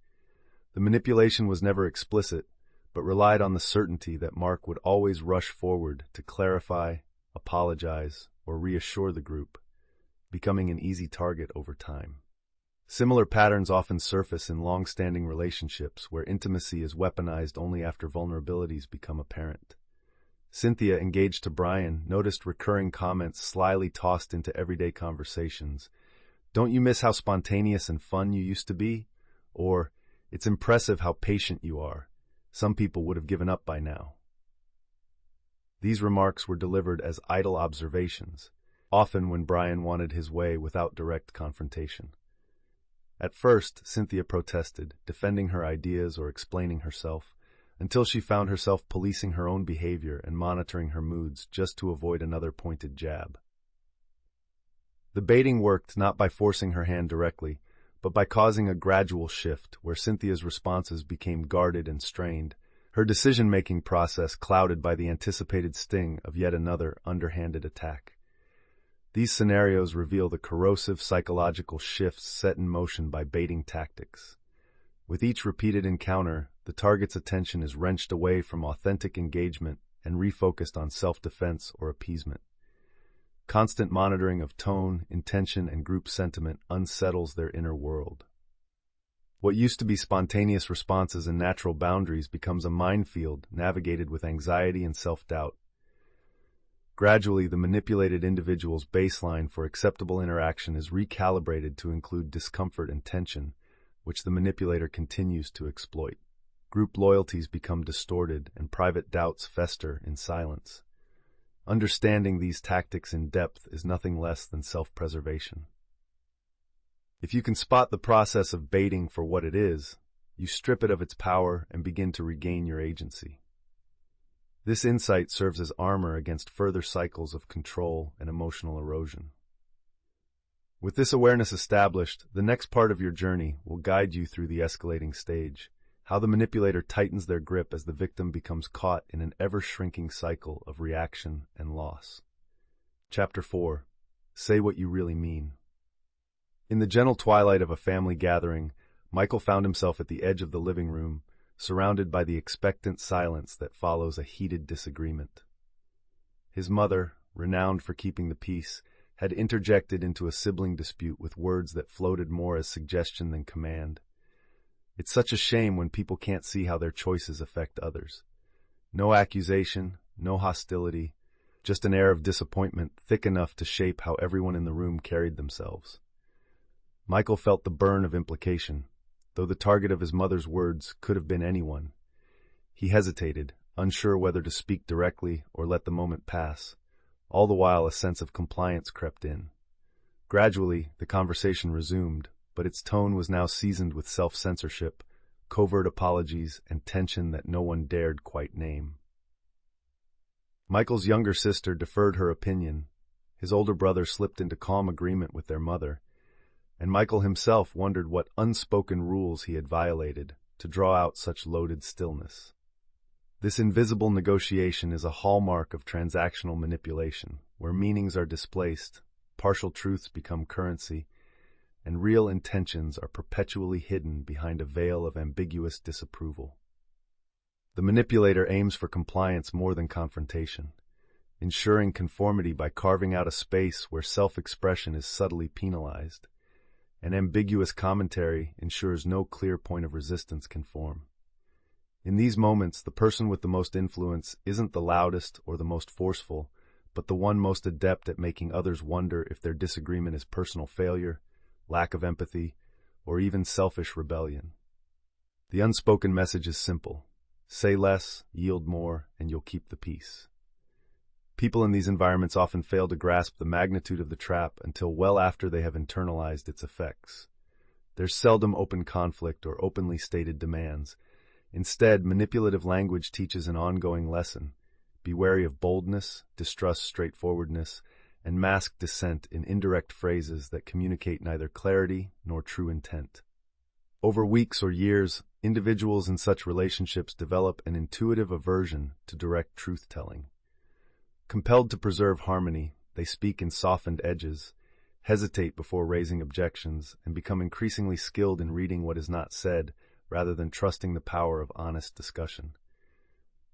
The manipulation was never explicit, but relied on the certainty that Mark would always rush forward to clarify, apologize, or reassure the group, becoming an easy target over time. Similar patterns often surface in long-standing relationships where intimacy is weaponized only after vulnerabilities become apparent. Cynthia, engaged to Brian, noticed recurring comments slyly tossed into everyday conversations. "Don't you miss how spontaneous and fun you used to be?" Or, "It's impressive how patient you are. Some people would have given up by now." These remarks were delivered as idle observations, often when Brian wanted his way without direct confrontation. At first, Cynthia protested, defending her ideas or explaining herself, until she found herself policing her own behavior and monitoring her moods just to avoid another pointed jab. The baiting worked not by forcing her hand directly, but by causing a gradual shift where Cynthia's responses became guarded and strained, her decision-making process clouded by the anticipated sting of yet another underhanded attack. These scenarios reveal the corrosive psychological shifts set in motion by baiting tactics. With each repeated encounter, the target's attention is wrenched away from authentic engagement and refocused on self-defense or appeasement. Constant monitoring of tone, intention, and group sentiment unsettles their inner world. What used to be spontaneous responses and natural boundaries becomes a minefield navigated with anxiety and self-doubt. Gradually, the manipulated individual's baseline for acceptable interaction is recalibrated to include discomfort and tension, which the manipulator continues to exploit. Group loyalties become distorted and private doubts fester in silence. Understanding these tactics in depth is nothing less than self-preservation. If you can spot the process of baiting for what it is, you strip it of its power and begin to regain your agency. This insight serves as armor against further cycles of control and emotional erosion. With this awareness established, the next part of your journey will guide you through the escalating stage, how the manipulator tightens their grip as the victim becomes caught in an ever-shrinking cycle of reaction and loss. Chapter 4. Say what you really mean. In the gentle twilight of a family gathering, Michael found himself at the edge of the living room, surrounded by the expectant silence that follows a heated disagreement. His mother, renowned for keeping the peace, had interjected into a sibling dispute with words that floated more as suggestion than command. It's such a shame when people can't see how their choices affect others. No accusation, no hostility, just an air of disappointment thick enough to shape how everyone in the room carried themselves. Michael felt the burn of implication, though the target of his mother's words could have been anyone. He hesitated, unsure whether to speak directly or let the moment pass. All the while a sense of compliance crept in. Gradually, the conversation resumed, but its tone was now seasoned with self-censorship, covert apologies, and tension that no one dared quite name. Michael's younger sister deferred her opinion. His older brother slipped into calm agreement with their mother, and Michael himself wondered what unspoken rules he had violated to draw out such loaded stillness. This invisible negotiation is a hallmark of transactional manipulation, where meanings are displaced, partial truths become currency, and real intentions are perpetually hidden behind a veil of ambiguous disapproval. The manipulator aims for compliance more than confrontation, ensuring conformity by carving out a space where self-expression is subtly penalized. An ambiguous commentary ensures no clear point of resistance can form. In these moments, the person with the most influence isn't the loudest or the most forceful, but the one most adept at making others wonder if their disagreement is personal failure, lack of empathy, or even selfish rebellion. The unspoken message is simple. Say less, yield more, and you'll keep the peace. People in these environments often fail to grasp the magnitude of the trap until well after they have internalized its effects. There's seldom open conflict or openly stated demands. Instead, manipulative language teaches an ongoing lesson. Be wary of boldness, distrust straightforwardness, and mask dissent in indirect phrases that communicate neither clarity nor true intent. Over weeks or years, individuals in such relationships develop an intuitive aversion to direct truth-telling. Compelled to preserve harmony, they speak in softened edges, hesitate before raising objections, and become increasingly skilled in reading what is not said rather than trusting the power of honest discussion.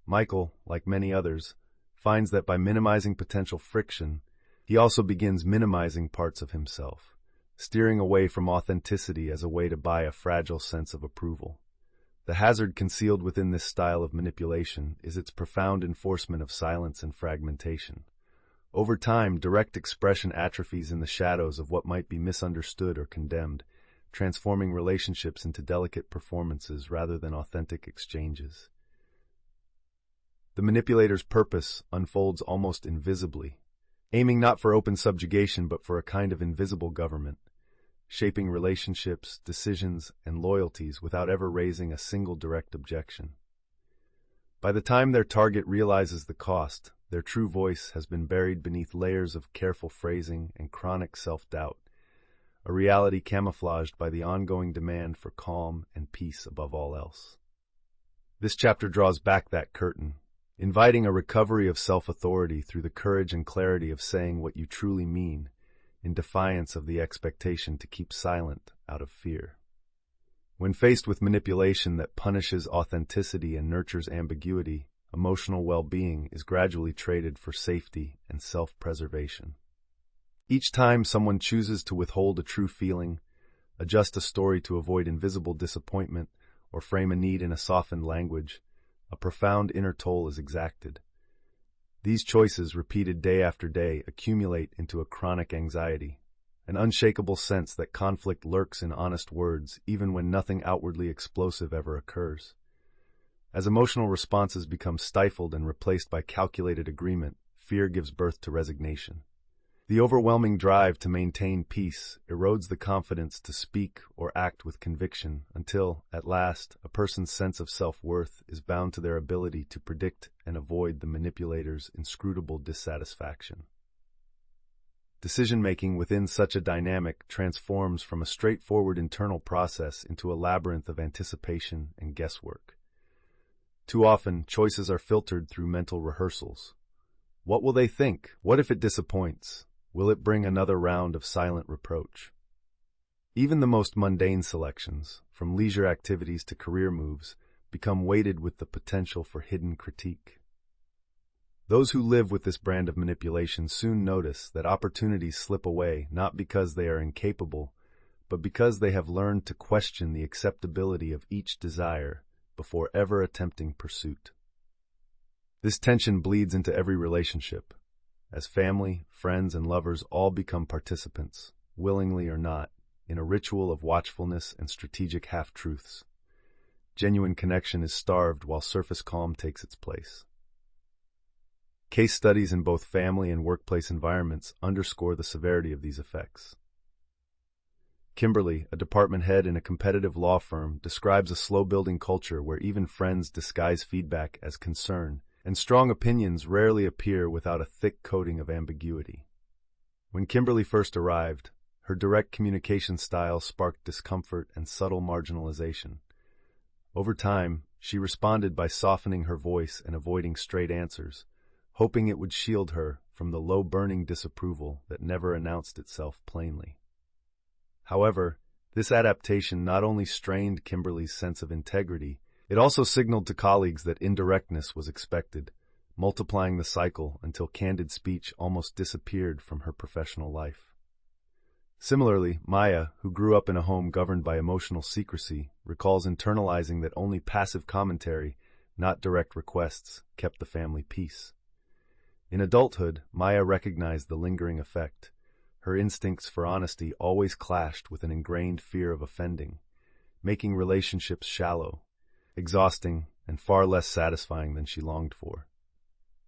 Michael, like many others, finds that by minimizing potential friction, he also begins minimizing parts of himself, steering away from authenticity as a way to buy a fragile sense of approval. The hazard concealed within this style of manipulation is its profound enforcement of silence and fragmentation. Over time, direct expression atrophies in the shadows of what might be misunderstood or condemned, transforming relationships into delicate performances rather than authentic exchanges. The manipulator's purpose unfolds almost invisibly, aiming not for open subjugation but for a kind of invisible government, shaping relationships, decisions, and loyalties without ever raising a single direct objection. By the time their target realizes the cost, their true voice has been buried beneath layers of careful phrasing and chronic self-doubt, a reality camouflaged by the ongoing demand for calm and peace above all else. This chapter draws back that curtain, inviting a recovery of self-authority through the courage and clarity of saying what you truly mean, in defiance of the expectation to keep silent out of fear. When faced with manipulation that punishes authenticity and nurtures ambiguity, emotional well-being is gradually traded for safety and self-preservation. Each time someone chooses to withhold a true feeling, adjust a story to avoid invisible disappointment, or frame a need in a softened language, a profound inner toll is exacted. These choices, repeated day after day, accumulate into a chronic anxiety, an unshakable sense that conflict lurks in honest words even when nothing outwardly explosive ever occurs. As emotional responses become stifled and replaced by calculated agreement, fear gives birth to resignation. The overwhelming drive to maintain peace erodes the confidence to speak or act with conviction until, at last, a person's sense of self-worth is bound to their ability to predict and avoid the manipulator's inscrutable dissatisfaction. Decision-making within such a dynamic transforms from a straightforward internal process into a labyrinth of anticipation and guesswork. Too often, choices are filtered through mental rehearsals. What will they think? What if it disappoints? Will it bring another round of silent reproach? Even the most mundane selections, from leisure activities to career moves, become weighted with the potential for hidden critique. Those who live with this brand of manipulation soon notice that opportunities slip away not because they are incapable, but because they have learned to question the acceptability of each desire before ever attempting pursuit. This tension bleeds into every relationship, as family, friends, and lovers all become participants, willingly or not, in a ritual of watchfulness and strategic half-truths. Genuine connection is starved while surface calm takes its place. Case studies in both family and workplace environments underscore the severity of these effects. Kimberly, a department head in a competitive law firm, describes a slow-building culture where even friends disguise feedback as concern, and strong opinions rarely appear without a thick coating of ambiguity. When Kimberly first arrived, her direct communication style sparked discomfort and subtle marginalization. Over time, she responded by softening her voice and avoiding straight answers, hoping it would shield her from the low-burning disapproval that never announced itself plainly. However, this adaptation not only strained Kimberly's sense of integrity, it also signaled to colleagues that indirectness was expected, multiplying the cycle until candid speech almost disappeared from her professional life. Similarly, Maya, who grew up in a home governed by emotional secrecy, recalls internalizing that only passive commentary, not direct requests, kept the family peace. In adulthood, Maya recognized the lingering effect. Her instincts for honesty always clashed with an ingrained fear of offending, making relationships shallow, exhausting, and far less satisfying than she longed for.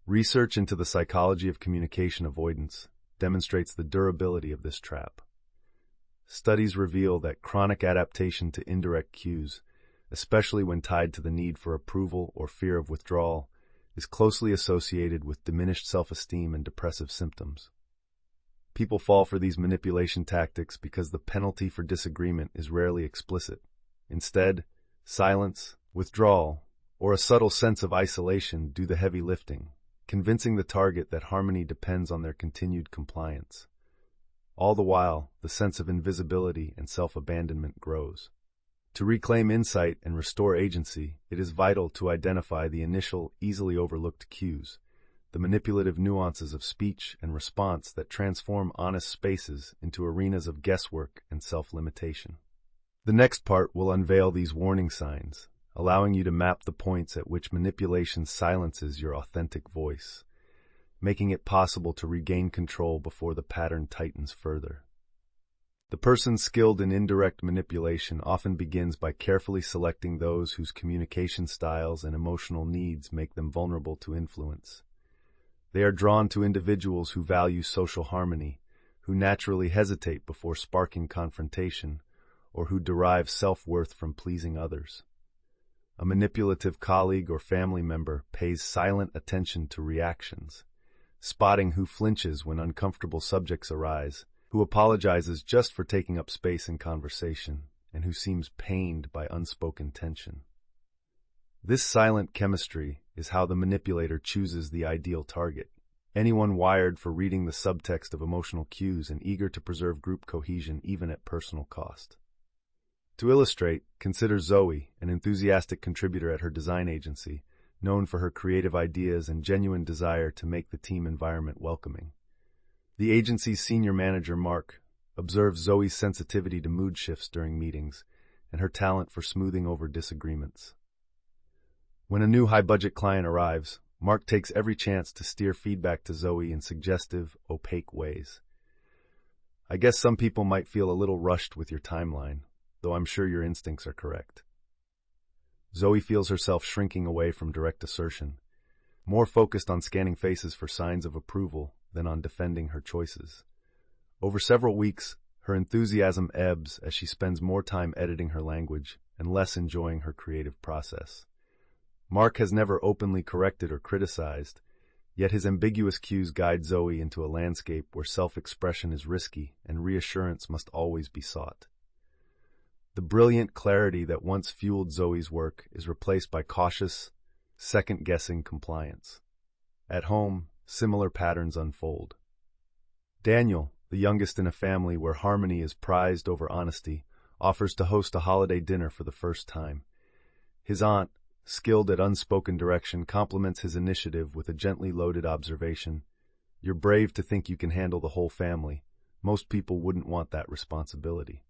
Research into the psychology of communication avoidance demonstrates the durability of this trap. Studies reveal that chronic adaptation to indirect cues, especially when tied to the need for approval or fear of withdrawal, is closely associated with diminished self-esteem and depressive symptoms. People fall for these manipulation tactics because the penalty for disagreement is rarely explicit. Instead, silence, withdrawal, or a subtle sense of isolation do the heavy lifting, convincing the target that harmony depends on their continued compliance. All the while, the sense of invisibility and self-abandonment grows. To reclaim insight and restore agency, it is vital to identify the initial, easily overlooked cues, the manipulative nuances of speech and response that transform honest spaces into arenas of guesswork and self-limitation. The next part will unveil these warning signs, allowing you to map the points at which manipulation silences your authentic voice, making it possible to regain control before the pattern tightens further. The person skilled in indirect manipulation often begins by carefully selecting those whose communication styles and emotional needs make them vulnerable to influence. They are drawn to individuals who value social harmony, who naturally hesitate before sparking confrontation, or who derive self-worth from pleasing others. A manipulative colleague or family member pays silent attention to reactions, spotting who flinches when uncomfortable subjects arise, who apologizes just for taking up space in conversation, and who seems pained by unspoken tension. This silent chemistry is how the manipulator chooses the ideal target. Anyone wired for reading the subtext of emotional cues and eager to preserve group cohesion even at personal cost. To illustrate, consider Zoe, an enthusiastic contributor at her design agency, known for her creative ideas and genuine desire to make the team environment welcoming. The agency's senior manager, Mark, observes Zoe's sensitivity to mood shifts during meetings and her talent for smoothing over disagreements. When a new high-budget client arrives, Mark takes every chance to steer feedback to Zoe in suggestive, opaque ways. "I guess some people might feel a little rushed with your timeline, though I'm sure your instincts are correct." Zoe feels herself shrinking away from direct assertion, more focused on scanning faces for signs of approval than on defending her choices. Over several weeks, her enthusiasm ebbs as she spends more time editing her language and less enjoying her creative process. Mark has never openly corrected or criticized, yet his ambiguous cues guide Zoe into a landscape where self-expression is risky and reassurance must always be sought. The brilliant clarity that once fueled Zoe's work is replaced by cautious, second-guessing compliance. At home, similar patterns unfold. Daniel, the youngest in a family where harmony is prized over honesty, offers to host a holiday dinner for the first time. His aunt, skilled at unspoken direction, compliments his initiative with a gently loaded observation. "You're brave to think you can handle the whole family. Most people wouldn't want that responsibility."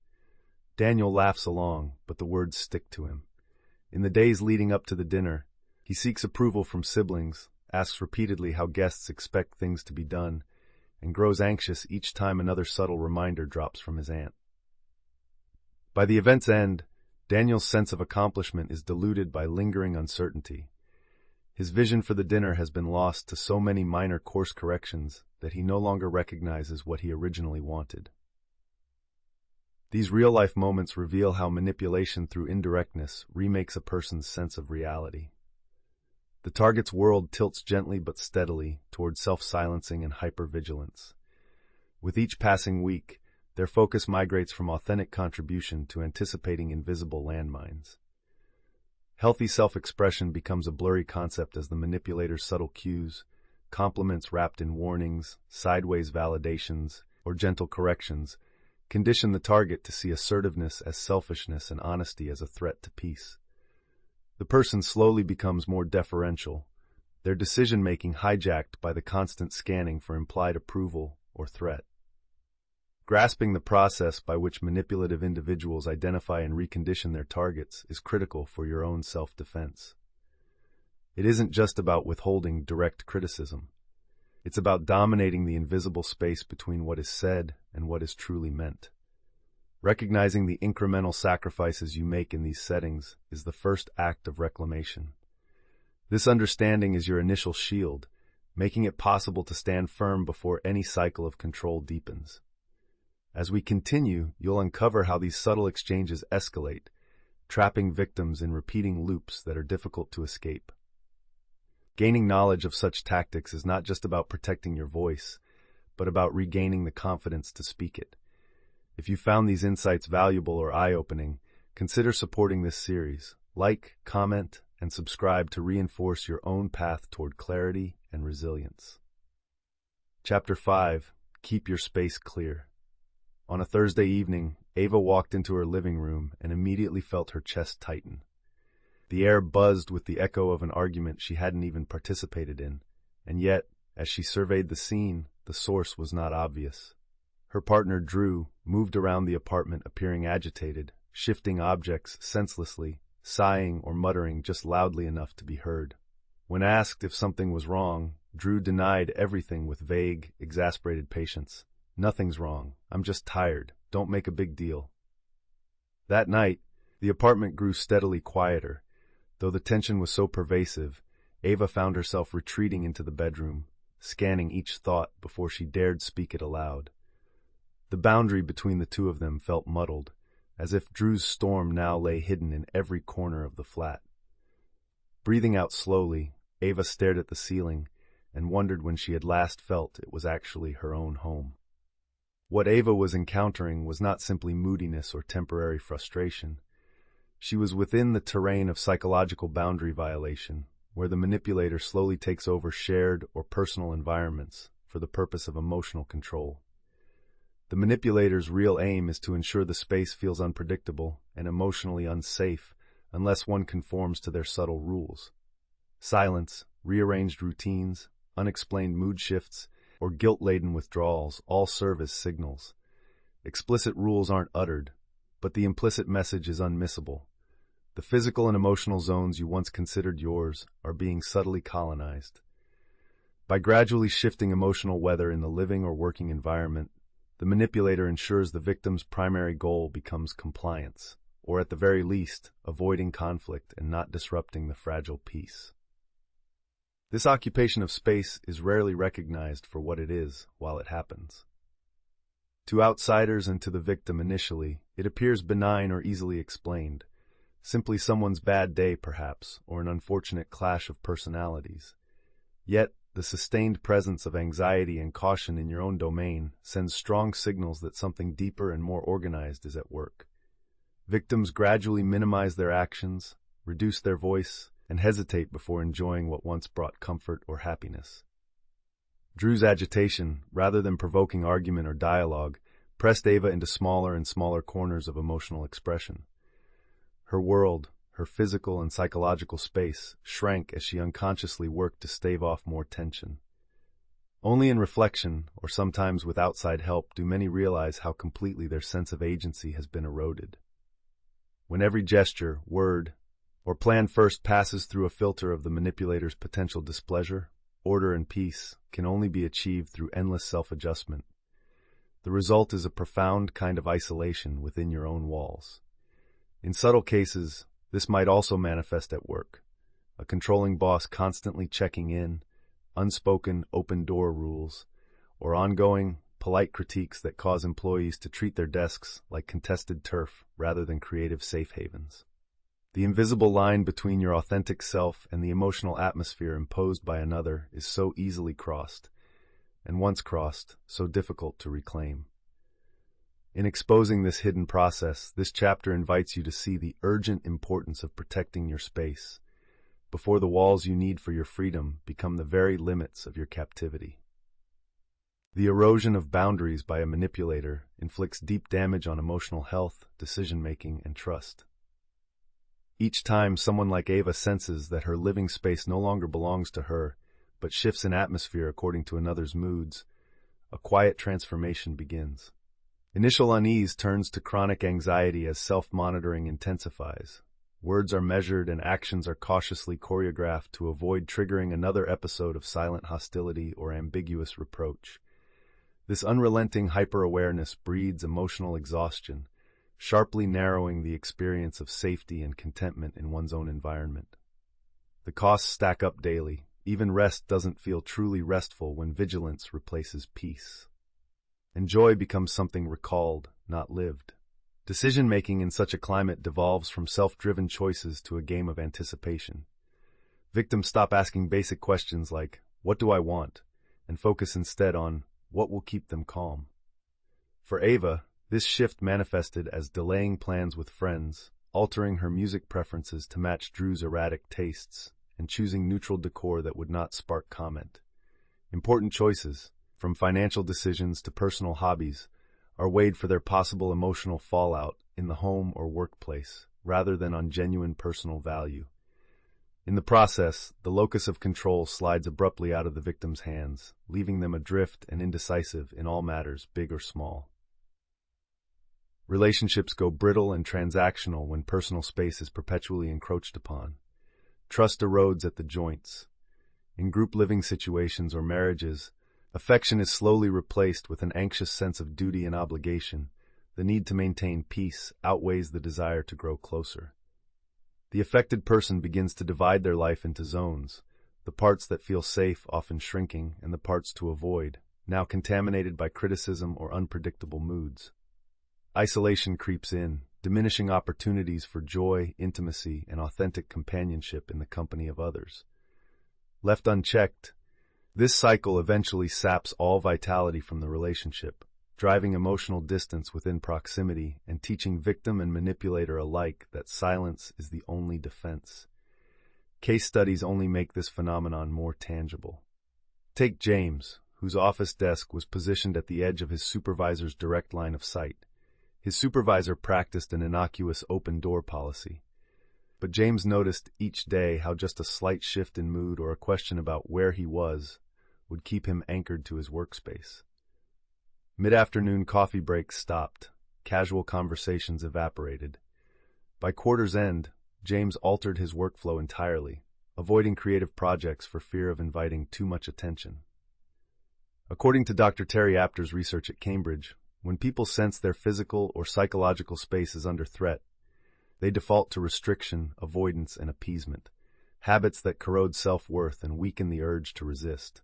Daniel laughs along, but the words stick to him. In the days leading up to the dinner, he seeks approval from siblings, asks repeatedly how guests expect things to be done, and grows anxious each time another subtle reminder drops from his aunt. By the event's end, Daniel's sense of accomplishment is diluted by lingering uncertainty. His vision for the dinner has been lost to so many minor course corrections that he no longer recognizes what he originally wanted. These real-life moments reveal how manipulation through indirectness remakes a person's sense of reality. The target's world tilts gently but steadily toward self-silencing and hypervigilance. With each passing week, their focus migrates from authentic contribution to anticipating invisible landmines. Healthy self-expression becomes a blurry concept as the manipulator's subtle cues, compliments wrapped in warnings, sideways validations, or gentle corrections, condition the target to see assertiveness as selfishness and honesty as a threat to peace. The person slowly becomes more deferential, their decision-making hijacked by the constant scanning for implied approval or threat. Grasping the process by which manipulative individuals identify and recondition their targets is critical for your own self-defense. It isn't just about withholding direct criticism. It's about dominating the invisible space between what is said and what is truly meant. Recognizing the incremental sacrifices you make in these settings is the first act of reclamation. This understanding is your initial shield, making it possible to stand firm before any cycle of control deepens. As we continue, you'll uncover how these subtle exchanges escalate, trapping victims in repeating loops that are difficult to escape. Gaining knowledge of such tactics is not just about protecting your voice, but about regaining the confidence to speak it. If you found these insights valuable or eye-opening, consider supporting this series. Like, comment, and subscribe to reinforce your own path toward clarity and resilience. Chapter 5. Keep your space clear. On a Thursday evening, Ava walked into her living room and immediately felt her chest tighten. The air buzzed with the echo of an argument she hadn't even participated in, and yet, as she surveyed the scene, the source was not obvious. Her partner, Drew, moved around the apartment appearing agitated, shifting objects senselessly, sighing or muttering just loudly enough to be heard. When asked if something was wrong, Drew denied everything with vague, exasperated patience. "Nothing's wrong. I'm just tired. Don't make a big deal." That night, the apartment grew steadily quieter. Though the tension was so pervasive, Ava found herself retreating into the bedroom, scanning each thought before she dared speak it aloud. The boundary between the two of them felt muddled, as if Drew's storm now lay hidden in every corner of the flat. Breathing out slowly, Ava stared at the ceiling and wondered when she had last felt it was actually her own home. What Ava was encountering was not simply moodiness or temporary frustration. She was within the terrain of psychological boundary violation, where the manipulator slowly takes over shared or personal environments for the purpose of emotional control. The manipulator's real aim is to ensure the space feels unpredictable and emotionally unsafe unless one conforms to their subtle rules. Silence, rearranged routines, unexplained mood shifts, or guilt-laden withdrawals all serve as signals. Explicit rules aren't uttered, but the implicit message is unmissable. The physical and emotional zones you once considered yours are being subtly colonized. By gradually shifting emotional weather in the living or working environment, the manipulator ensures the victim's primary goal becomes compliance, or at the very least, avoiding conflict and not disrupting the fragile peace. This occupation of space is rarely recognized for what it is while it happens. To outsiders and to the victim initially, it appears benign or easily explained. Simply someone's bad day, perhaps, or an unfortunate clash of personalities. Yet, the sustained presence of anxiety and caution in your own domain sends strong signals that something deeper and more organized is at work. Victims gradually minimize their actions, reduce their voice, and hesitate before enjoying what once brought comfort or happiness. Drew's agitation, rather than provoking argument or dialogue, pressed Ava into smaller and smaller corners of emotional expression. Her world, her physical and psychological space, shrank as she unconsciously worked to stave off more tension. Only in reflection, or sometimes with outside help, do many realize how completely their sense of agency has been eroded. When every gesture, word, or plan first passes through a filter of the manipulator's potential displeasure, order and peace can only be achieved through endless self-adjustment. The result is a profound kind of isolation within your own walls. In subtle cases, this might also manifest at work. A controlling boss constantly checking in, unspoken open-door rules, or ongoing, polite critiques that cause employees to treat their desks like contested turf rather than creative safe havens. The invisible line between your authentic self and the emotional atmosphere imposed by another is so easily crossed, and once crossed, so difficult to reclaim. In exposing this hidden process, this chapter invites you to see the urgent importance of protecting your space, before the walls you need for your freedom become the very limits of your captivity. The erosion of boundaries by a manipulator inflicts deep damage on emotional health, decision-making, and trust. Each time someone like Ava senses that her living space no longer belongs to her, but shifts in atmosphere according to another's moods, a quiet transformation begins. Initial unease turns to chronic anxiety as self-monitoring intensifies. Words are measured and actions are cautiously choreographed to avoid triggering another episode of silent hostility or ambiguous reproach. This unrelenting hyper-awareness breeds emotional exhaustion, sharply narrowing the experience of safety and contentment in one's own environment. The costs stack up daily. Even rest doesn't feel truly restful when vigilance replaces peace. And joy becomes something recalled, not lived. Decision-making in such a climate devolves from self-driven choices to a game of anticipation. Victims stop asking basic questions like, "What do I want?" and focus instead on, "What will keep them calm?" For Ava, this shift manifested as delaying plans with friends, altering her music preferences to match Drew's erratic tastes, and choosing neutral decor that would not spark comment. Important choices, from financial decisions to personal hobbies, are weighed for their possible emotional fallout in the home or workplace, rather than on genuine personal value. In the process, the locus of control slides abruptly out of the victim's hands, leaving them adrift and indecisive in all matters, big or small. Relationships go brittle and transactional when personal space is perpetually encroached upon. Trust erodes at the joints. In group living situations or marriages, affection is slowly replaced with an anxious sense of duty and obligation, the need to maintain peace outweighs the desire to grow closer. The affected person begins to divide their life into zones, the parts that feel safe often shrinking, and the parts to avoid, now contaminated by criticism or unpredictable moods. Isolation creeps in, diminishing opportunities for joy, intimacy, and authentic companionship in the company of others. Left unchecked, this cycle eventually saps all vitality from the relationship, driving emotional distance within proximity and teaching victim and manipulator alike that silence is the only defense. Case studies only make this phenomenon more tangible. Take James, whose office desk was positioned at the edge of his supervisor's direct line of sight. His supervisor practiced an innocuous open-door policy. But James noticed each day how just a slight shift in mood or a question about where he was would keep him anchored to his workspace. Mid-afternoon coffee breaks stopped. Casual conversations evaporated. By quarter's end, James altered his workflow entirely, avoiding creative projects for fear of inviting too much attention. According to Dr. Terry Apter's research at Cambridge, when people sense their physical or psychological space is under threat, they default to restriction, avoidance, and appeasement, habits that corrode self-worth and weaken the urge to resist.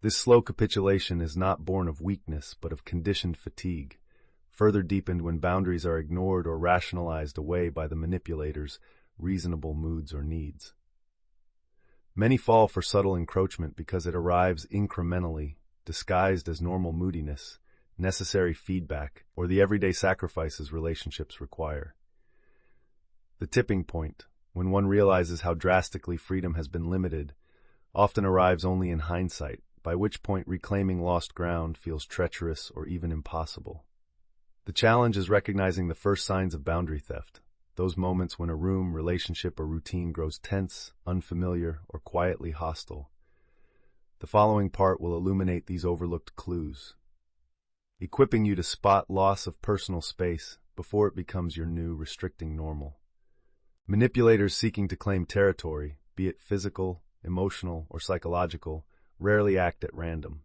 This slow capitulation is not born of weakness, but of conditioned fatigue, further deepened when boundaries are ignored or rationalized away by the manipulator's reasonable moods or needs. Many fall for subtle encroachment because it arrives incrementally, disguised as normal moodiness, necessary feedback, or the everyday sacrifices relationships require. The tipping point, when one realizes how drastically freedom has been limited, often arrives only in hindsight, by which point reclaiming lost ground feels treacherous or even impossible. The challenge is recognizing the first signs of boundary theft, those moments when a room, relationship, or routine grows tense, unfamiliar, or quietly hostile. The following part will illuminate these overlooked clues, equipping you to spot loss of personal space before it becomes your new restricting normal. Manipulators seeking to claim territory, be it physical, emotional, or psychological, rarely act at random.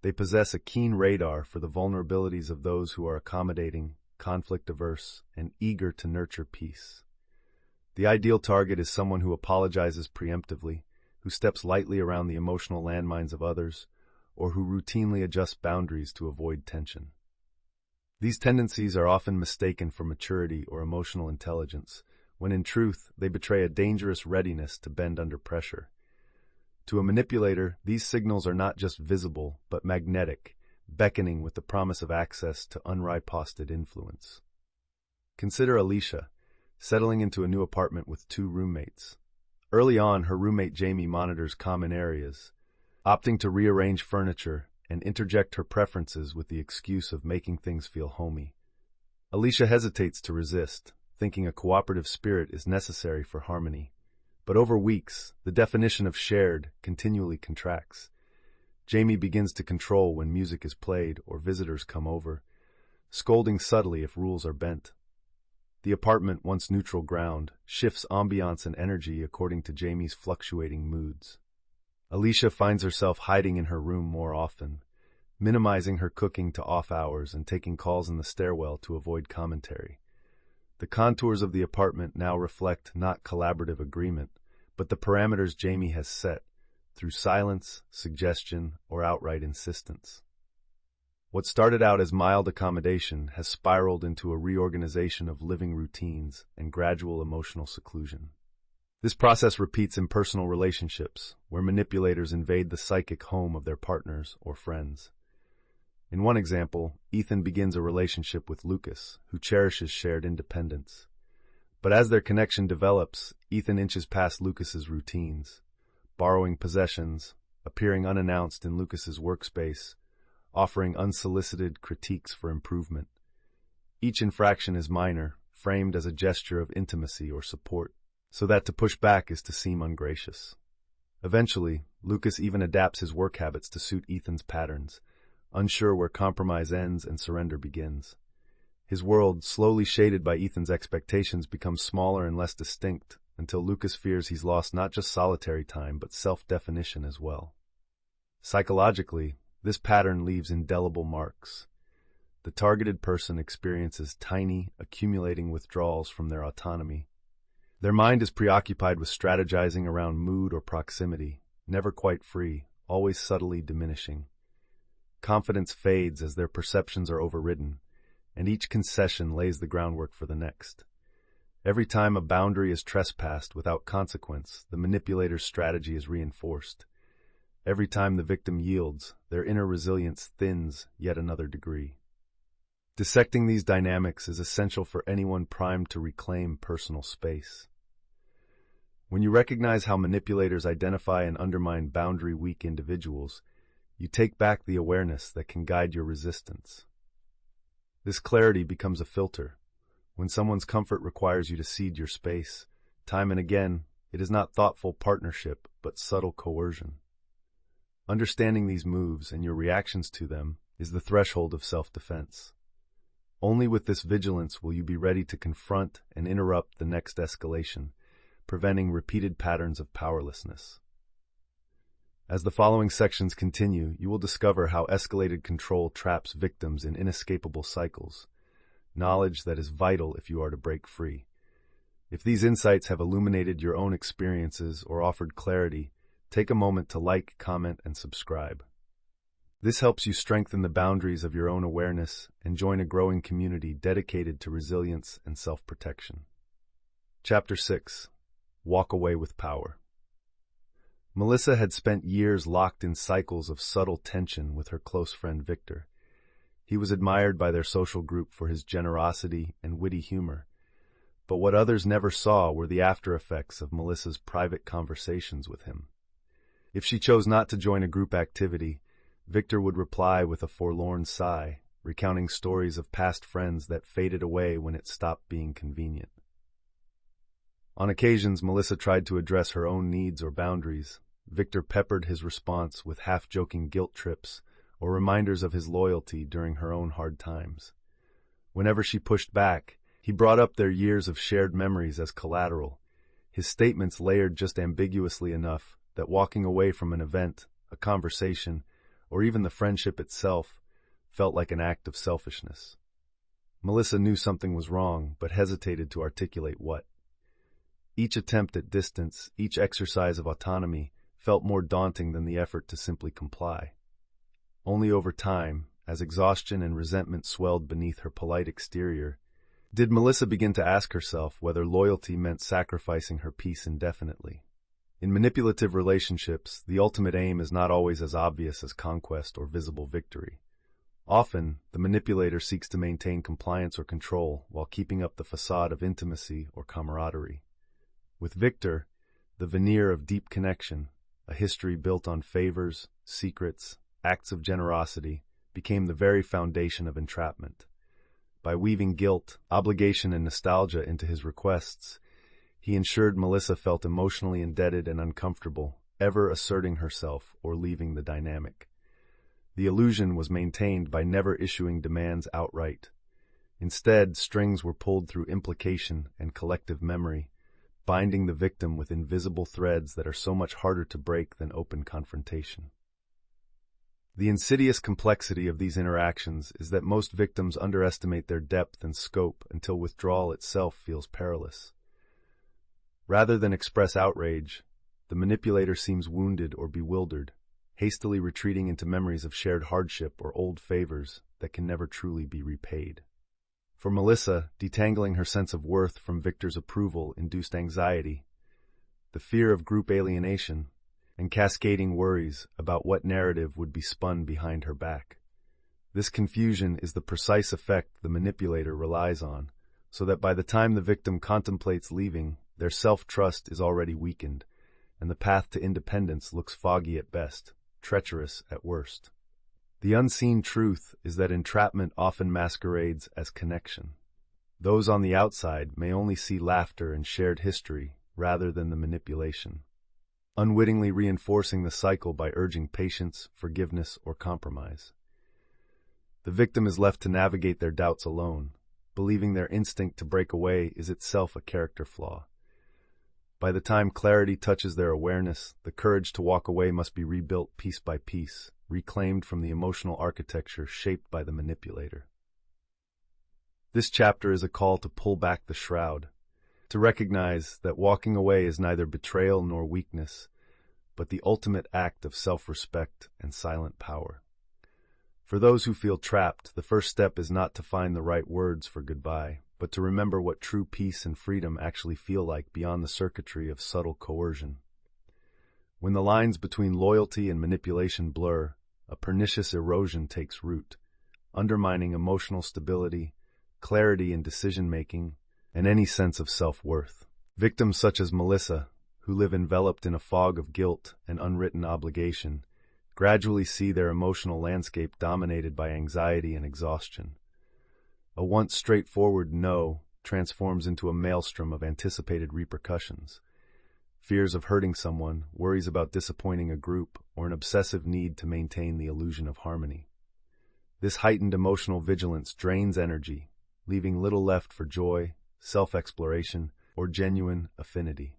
They possess a keen radar for the vulnerabilities of those who are accommodating, conflict-averse, and eager to nurture peace. The ideal target is someone who apologizes preemptively, who steps lightly around the emotional landmines of others, or who routinely adjusts boundaries to avoid tension. These tendencies are often mistaken for maturity or emotional intelligence, when in truth they betray a dangerous readiness to bend under pressure. To a manipulator, these signals are not just visible, but magnetic, beckoning with the promise of access to unriposted influence. Consider Alicia, settling into a new apartment with 2 roommates. Early on, her roommate Jamie monitors common areas, opting to rearrange furniture and interject her preferences with the excuse of making things feel homey. Alicia hesitates to resist, thinking a cooperative spirit is necessary for harmony. But over weeks, the definition of shared continually contracts. Jamie begins to control when music is played or visitors come over, scolding subtly if rules are bent. The apartment, once neutral ground, shifts ambiance and energy according to Jamie's fluctuating moods. Alicia finds herself hiding in her room more often, minimizing her cooking to off hours and taking calls in the stairwell to avoid commentary. The contours of the apartment now reflect not collaborative agreement, but the parameters Jamie has set, through silence, suggestion, or outright insistence. What started out as mild accommodation has spiraled into a reorganization of living routines and gradual emotional seclusion. This process repeats in personal relationships, where manipulators invade the psychic home of their partners or friends. In one example, Ethan begins a relationship with Lucas, who cherishes shared independence. But as their connection develops, Ethan inches past Lucas's routines, borrowing possessions, appearing unannounced in Lucas's workspace, offering unsolicited critiques for improvement. Each infraction is minor, framed as a gesture of intimacy or support, so that to push back is to seem ungracious. Eventually, Lucas even adapts his work habits to suit Ethan's patterns, unsure where compromise ends and surrender begins. His world, slowly shaded by Ethan's expectations, becomes smaller and less distinct, until Lucas fears he's lost not just solitary time, but self-definition as well. Psychologically, this pattern leaves indelible marks. the targeted person experiences tiny, accumulating withdrawals from their autonomy. Their mind is preoccupied with strategizing around mood or proximity, never quite free, always subtly diminishing. Confidence fades as their perceptions are overridden, and each concession lays the groundwork for the next. Every time a boundary is trespassed without consequence, the manipulator's strategy is reinforced. Every time the victim yields, their inner resilience thins yet another degree. Dissecting these dynamics is essential for anyone primed to reclaim personal space. When you recognize how manipulators identify and undermine boundary-weak individuals, you take back the awareness that can guide your resistance. This clarity becomes a filter. When someone's comfort requires you to cede your space, time and again, it is not thoughtful partnership, but subtle coercion. Understanding these moves and your reactions to them is the threshold of self-defense. Only with this vigilance will you be ready to confront and interrupt the next escalation, preventing repeated patterns of powerlessness. As the following sections continue, you will discover how escalated control traps victims in inescapable cycles, knowledge that is vital if you are to break free. If these insights have illuminated your own experiences or offered clarity, take a moment to like, comment, and subscribe. This helps you strengthen the boundaries of your own awareness and join a growing community dedicated to resilience and self-protection. Chapter 6. Walk Away with Power. Melissa had spent years locked in cycles of subtle tension with her close friend Victor. He was admired by their social group for his generosity and witty humor, but what others never saw were the after-effects of Melissa's private conversations with him. If she chose not to join a group activity, Victor would reply with a forlorn sigh, recounting stories of past friends that faded away when it stopped being convenient. On occasions, Melissa tried to address her own needs or boundaries. Victor peppered his response with half-joking guilt trips or reminders of his loyalty during her own hard times. Whenever she pushed back, he brought up their years of shared memories as collateral, his statements layered just ambiguously enough that walking away from an event, a conversation, or even the friendship itself felt like an act of selfishness. Melissa knew something was wrong, but hesitated to articulate what. Each attempt at distance, each exercise of autonomy, felt more daunting than the effort to simply comply. Only over time, as exhaustion and resentment swelled beneath her polite exterior, did Melissa begin to ask herself whether loyalty meant sacrificing her peace indefinitely. In manipulative relationships, the ultimate aim is not always as obvious as conquest or visible victory. Often, the manipulator seeks to maintain compliance or control while keeping up the facade of intimacy or camaraderie. With Victor, the veneer of deep connection, a history built on favors, secrets, acts of generosity, became the very foundation of entrapment. By weaving guilt, obligation, and nostalgia into his requests, he ensured Melissa felt emotionally indebted and uncomfortable, ever asserting herself or leaving the dynamic. The illusion was maintained by never issuing demands outright. Instead, strings were pulled through implication and collective memory, binding the victim with invisible threads that are so much harder to break than open confrontation. The insidious complexity of these interactions is that most victims underestimate their depth and scope until withdrawal itself feels perilous. Rather than express outrage, the manipulator seems wounded or bewildered, hastily retreating into memories of shared hardship or old favors that can never truly be repaid. For Melissa, detangling her sense of worth from Victor's approval induced anxiety, the fear of group alienation, and cascading worries about what narrative would be spun behind her back. This confusion is the precise effect the manipulator relies on, so that by the time the victim contemplates leaving, their self-trust is already weakened, and the path to independence looks foggy at best, treacherous at worst. The unseen truth is that entrapment often masquerades as connection. Those on the outside may only see laughter and shared history rather than the manipulation, unwittingly reinforcing the cycle by urging patience, forgiveness, or compromise. The victim is left to navigate their doubts alone, believing their instinct to break away is itself a character flaw. By the time clarity touches their awareness, the courage to walk away must be rebuilt piece by piece, reclaimed from the emotional architecture shaped by the manipulator. This chapter is a call to pull back the shroud, to recognize that walking away is neither betrayal nor weakness, but the ultimate act of self-respect and silent power. For those who feel trapped, the first step is not to find the right words for goodbye, but to remember what true peace and freedom actually feel like beyond the circuitry of subtle coercion. When the lines between loyalty and manipulation blur, a pernicious erosion takes root, undermining emotional stability, clarity in decision-making, and any sense of self-worth. Victims such as Melissa, who live enveloped in a fog of guilt and unwritten obligation, gradually see their emotional landscape dominated by anxiety and exhaustion. A once straightforward no transforms into a maelstrom of anticipated repercussions. Fears of hurting someone, worries about disappointing a group, or an obsessive need to maintain the illusion of harmony. This heightened emotional vigilance drains energy, leaving little left for joy, self-exploration, or genuine affinity.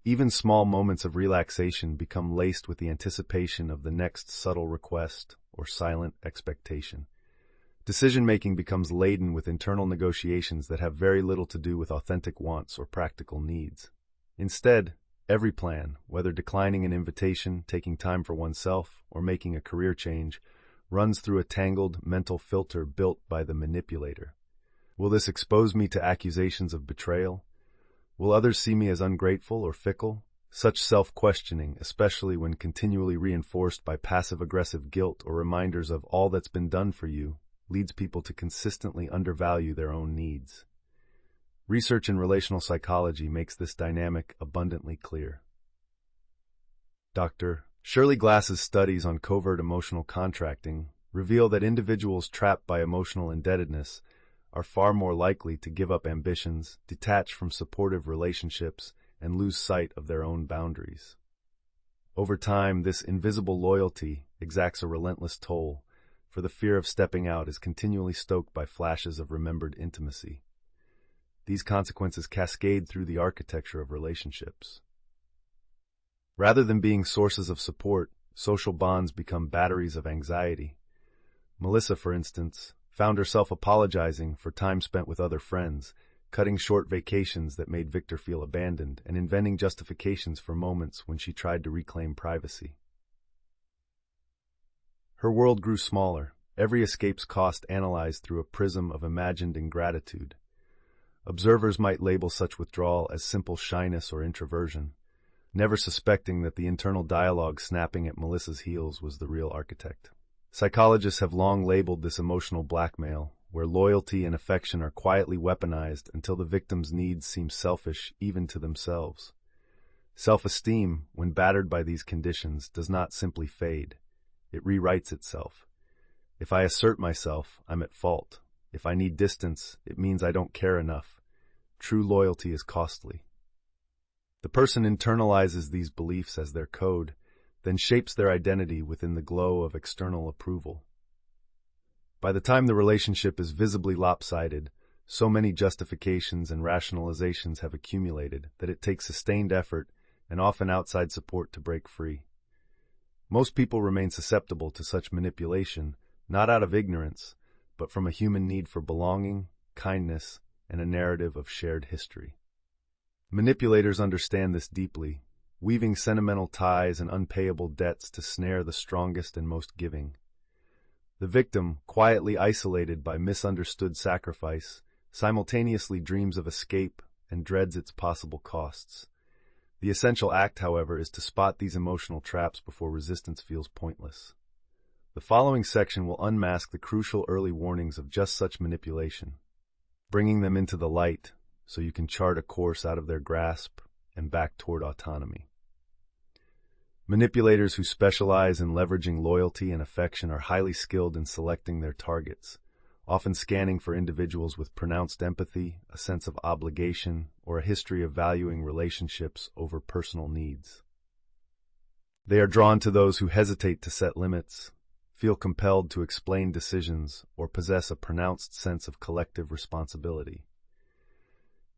Even small moments of relaxation become laced with the anticipation of the next subtle request or silent expectation. Decision-making becomes laden with internal negotiations that have very little to do with authentic wants or practical needs. Instead, every plan, whether declining an invitation, taking time for oneself, or making a career change, runs through a tangled mental filter built by the manipulator. Will this expose me to accusations of betrayal? Will others see me as ungrateful or fickle? Such self-questioning, especially when continually reinforced by passive-aggressive guilt or reminders of all that's been done for you, leads people to consistently undervalue their own needs. Research in relational psychology makes this dynamic abundantly clear. Dr. Shirley Glass's studies on covert emotional contracting reveal that individuals trapped by emotional indebtedness are far more likely to give up ambitions, detach from supportive relationships, and lose sight of their own boundaries. Over time, this invisible loyalty exacts a relentless toll, for the fear of stepping out is continually stoked by flashes of remembered intimacy. These consequences cascade through the architecture of relationships. Rather than being sources of support, social bonds become batteries of anxiety. Melissa, for instance, found herself apologizing for time spent with other friends, cutting short vacations that made Victor feel abandoned, and inventing justifications for moments when she tried to reclaim privacy. Her world grew smaller, every escape's cost analyzed through a prism of imagined ingratitude. Observers might label such withdrawal as simple shyness or introversion, never suspecting that the internal dialogue snapping at Melissa's heels was the real architect. Psychologists have long labeled this emotional blackmail, where loyalty and affection are quietly weaponized until the victim's needs seem selfish even to themselves. Self-esteem, when battered by these conditions, does not simply fade. It rewrites itself. If I assert myself, I'm at fault. If I need distance, it means I don't care enough. True loyalty is costly. The person internalizes these beliefs as their code, then shapes their identity within the glow of external approval. By the time the relationship is visibly lopsided, so many justifications and rationalizations have accumulated that it takes sustained effort and often outside support to break free. Most people remain susceptible to such manipulation, not out of ignorance, but from a human need for belonging, kindness, and a narrative of shared history. Manipulators understand this deeply, weaving sentimental ties and unpayable debts to snare the strongest and most giving. The victim, quietly isolated by misunderstood sacrifice, simultaneously dreams of escape and dreads its possible costs. The essential act, however, is to spot these emotional traps before resistance feels pointless. The following section will unmask the crucial early warnings of just such manipulation, bringing them into the light so you can chart a course out of their grasp and back toward autonomy. Manipulators who specialize in leveraging loyalty and affection are highly skilled in selecting their targets, often scanning for individuals with pronounced empathy, a sense of obligation, or a history of valuing relationships over personal needs. They are drawn to those who hesitate to set limits, feel compelled to explain decisions, or possess a pronounced sense of collective responsibility.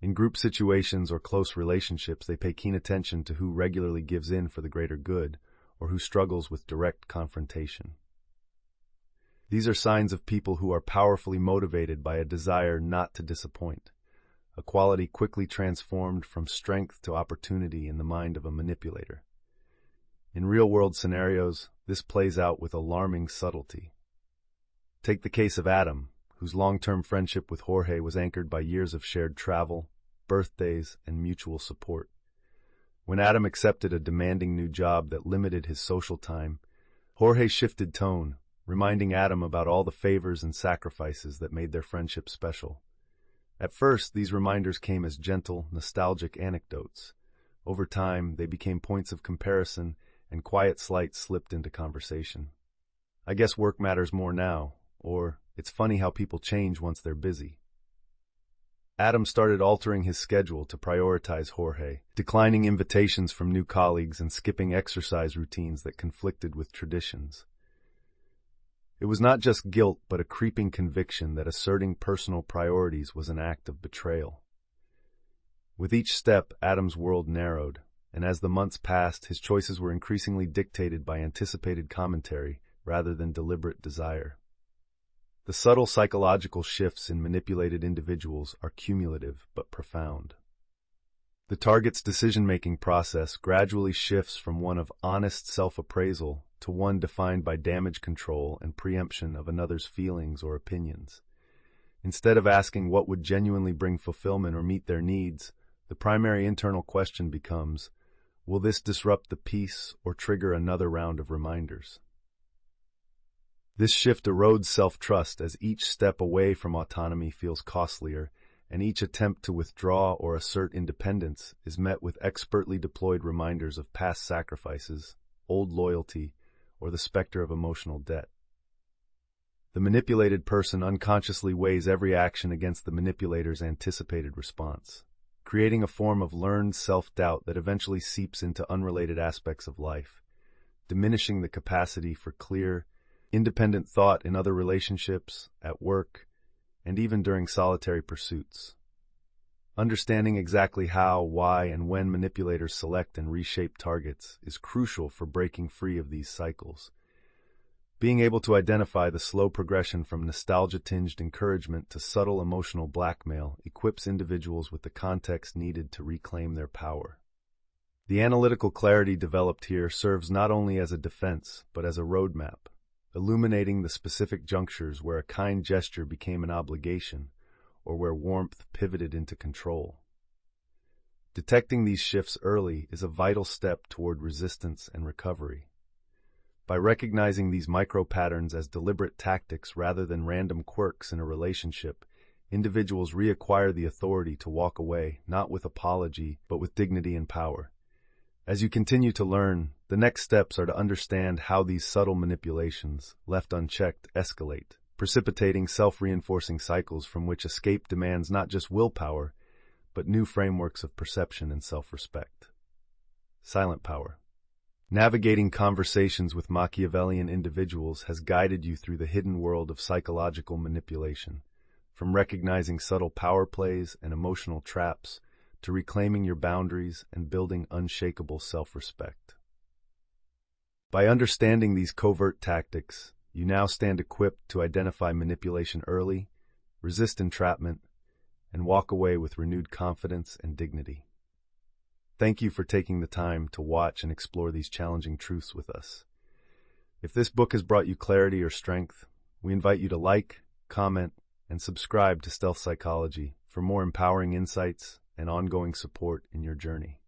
In group situations or close relationships, they pay keen attention to who regularly gives in for the greater good, or who struggles with direct confrontation. These are signs of people who are powerfully motivated by a desire not to disappoint, a quality quickly transformed from strength to opportunity in the mind of a manipulator. In real-world scenarios, this plays out with alarming subtlety. Take the case of Adam, whose long-term friendship with Jorge was anchored by years of shared travel, birthdays, and mutual support. When Adam accepted a demanding new job that limited his social time, Jorge shifted tone, reminding Adam about all the favors and sacrifices that made their friendship special. At first, these reminders came as gentle, nostalgic anecdotes. Over time, they became points of comparison, and quiet slights slipped into conversation. "I guess work matters more now," or "It's funny how people change once they're busy." Adam started altering his schedule to prioritize Jorge, declining invitations from new colleagues and skipping exercise routines that conflicted with traditions. It was not just guilt, but a creeping conviction that asserting personal priorities was an act of betrayal. With each step, Adam's world narrowed, and as the months passed, his choices were increasingly dictated by anticipated commentary rather than deliberate desire. The subtle psychological shifts in manipulated individuals are cumulative but profound. The target's decision-making process gradually shifts from one of honest self-appraisal to one defined by damage control and preemption of another's feelings or opinions. Instead of asking what would genuinely bring fulfillment or meet their needs, the primary internal question becomes, will this disrupt the peace or trigger another round of reminders? This shift erodes self-trust as each step away from autonomy feels costlier, and each attempt to withdraw or assert independence is met with expertly deployed reminders of past sacrifices, old loyalty, or the specter of emotional debt. The manipulated person unconsciously weighs every action against the manipulator's anticipated response, creating a form of learned self-doubt that eventually seeps into unrelated aspects of life, diminishing the capacity for clear, independent thought in other relationships, at work, and even during solitary pursuits. Understanding exactly how, why, and when manipulators select and reshape targets is crucial for breaking free of these cycles. Being able to identify the slow progression from nostalgia-tinged encouragement to subtle emotional blackmail equips individuals with the context needed to reclaim their power. The analytical clarity developed here serves not only as a defense, but as a roadmap, illuminating the specific junctures where a kind gesture became an obligation, or where warmth pivoted into control. Detecting these shifts early is a vital step toward resistance and recovery. By recognizing these micro-patterns as deliberate tactics rather than random quirks in a relationship, individuals reacquire the authority to walk away, not with apology, but with dignity and power. As you continue to learn, the next steps are to understand how these subtle manipulations, left unchecked, escalate, precipitating self-reinforcing cycles from which escape demands not just willpower, but new frameworks of perception and self-respect. Silent power. Navigating conversations with Machiavellian individuals has guided you through the hidden world of psychological manipulation, from recognizing subtle power plays and emotional traps to reclaiming your boundaries and building unshakable self-respect. By understanding these covert tactics, you now stand equipped to identify manipulation early, resist entrapment, and walk away with renewed confidence and dignity. Thank you for taking the time to watch and explore these challenging truths with us. If this book has brought you clarity or strength, we invite you to like, comment, and subscribe to Stealth Psychology for more empowering insights and ongoing support in your journey.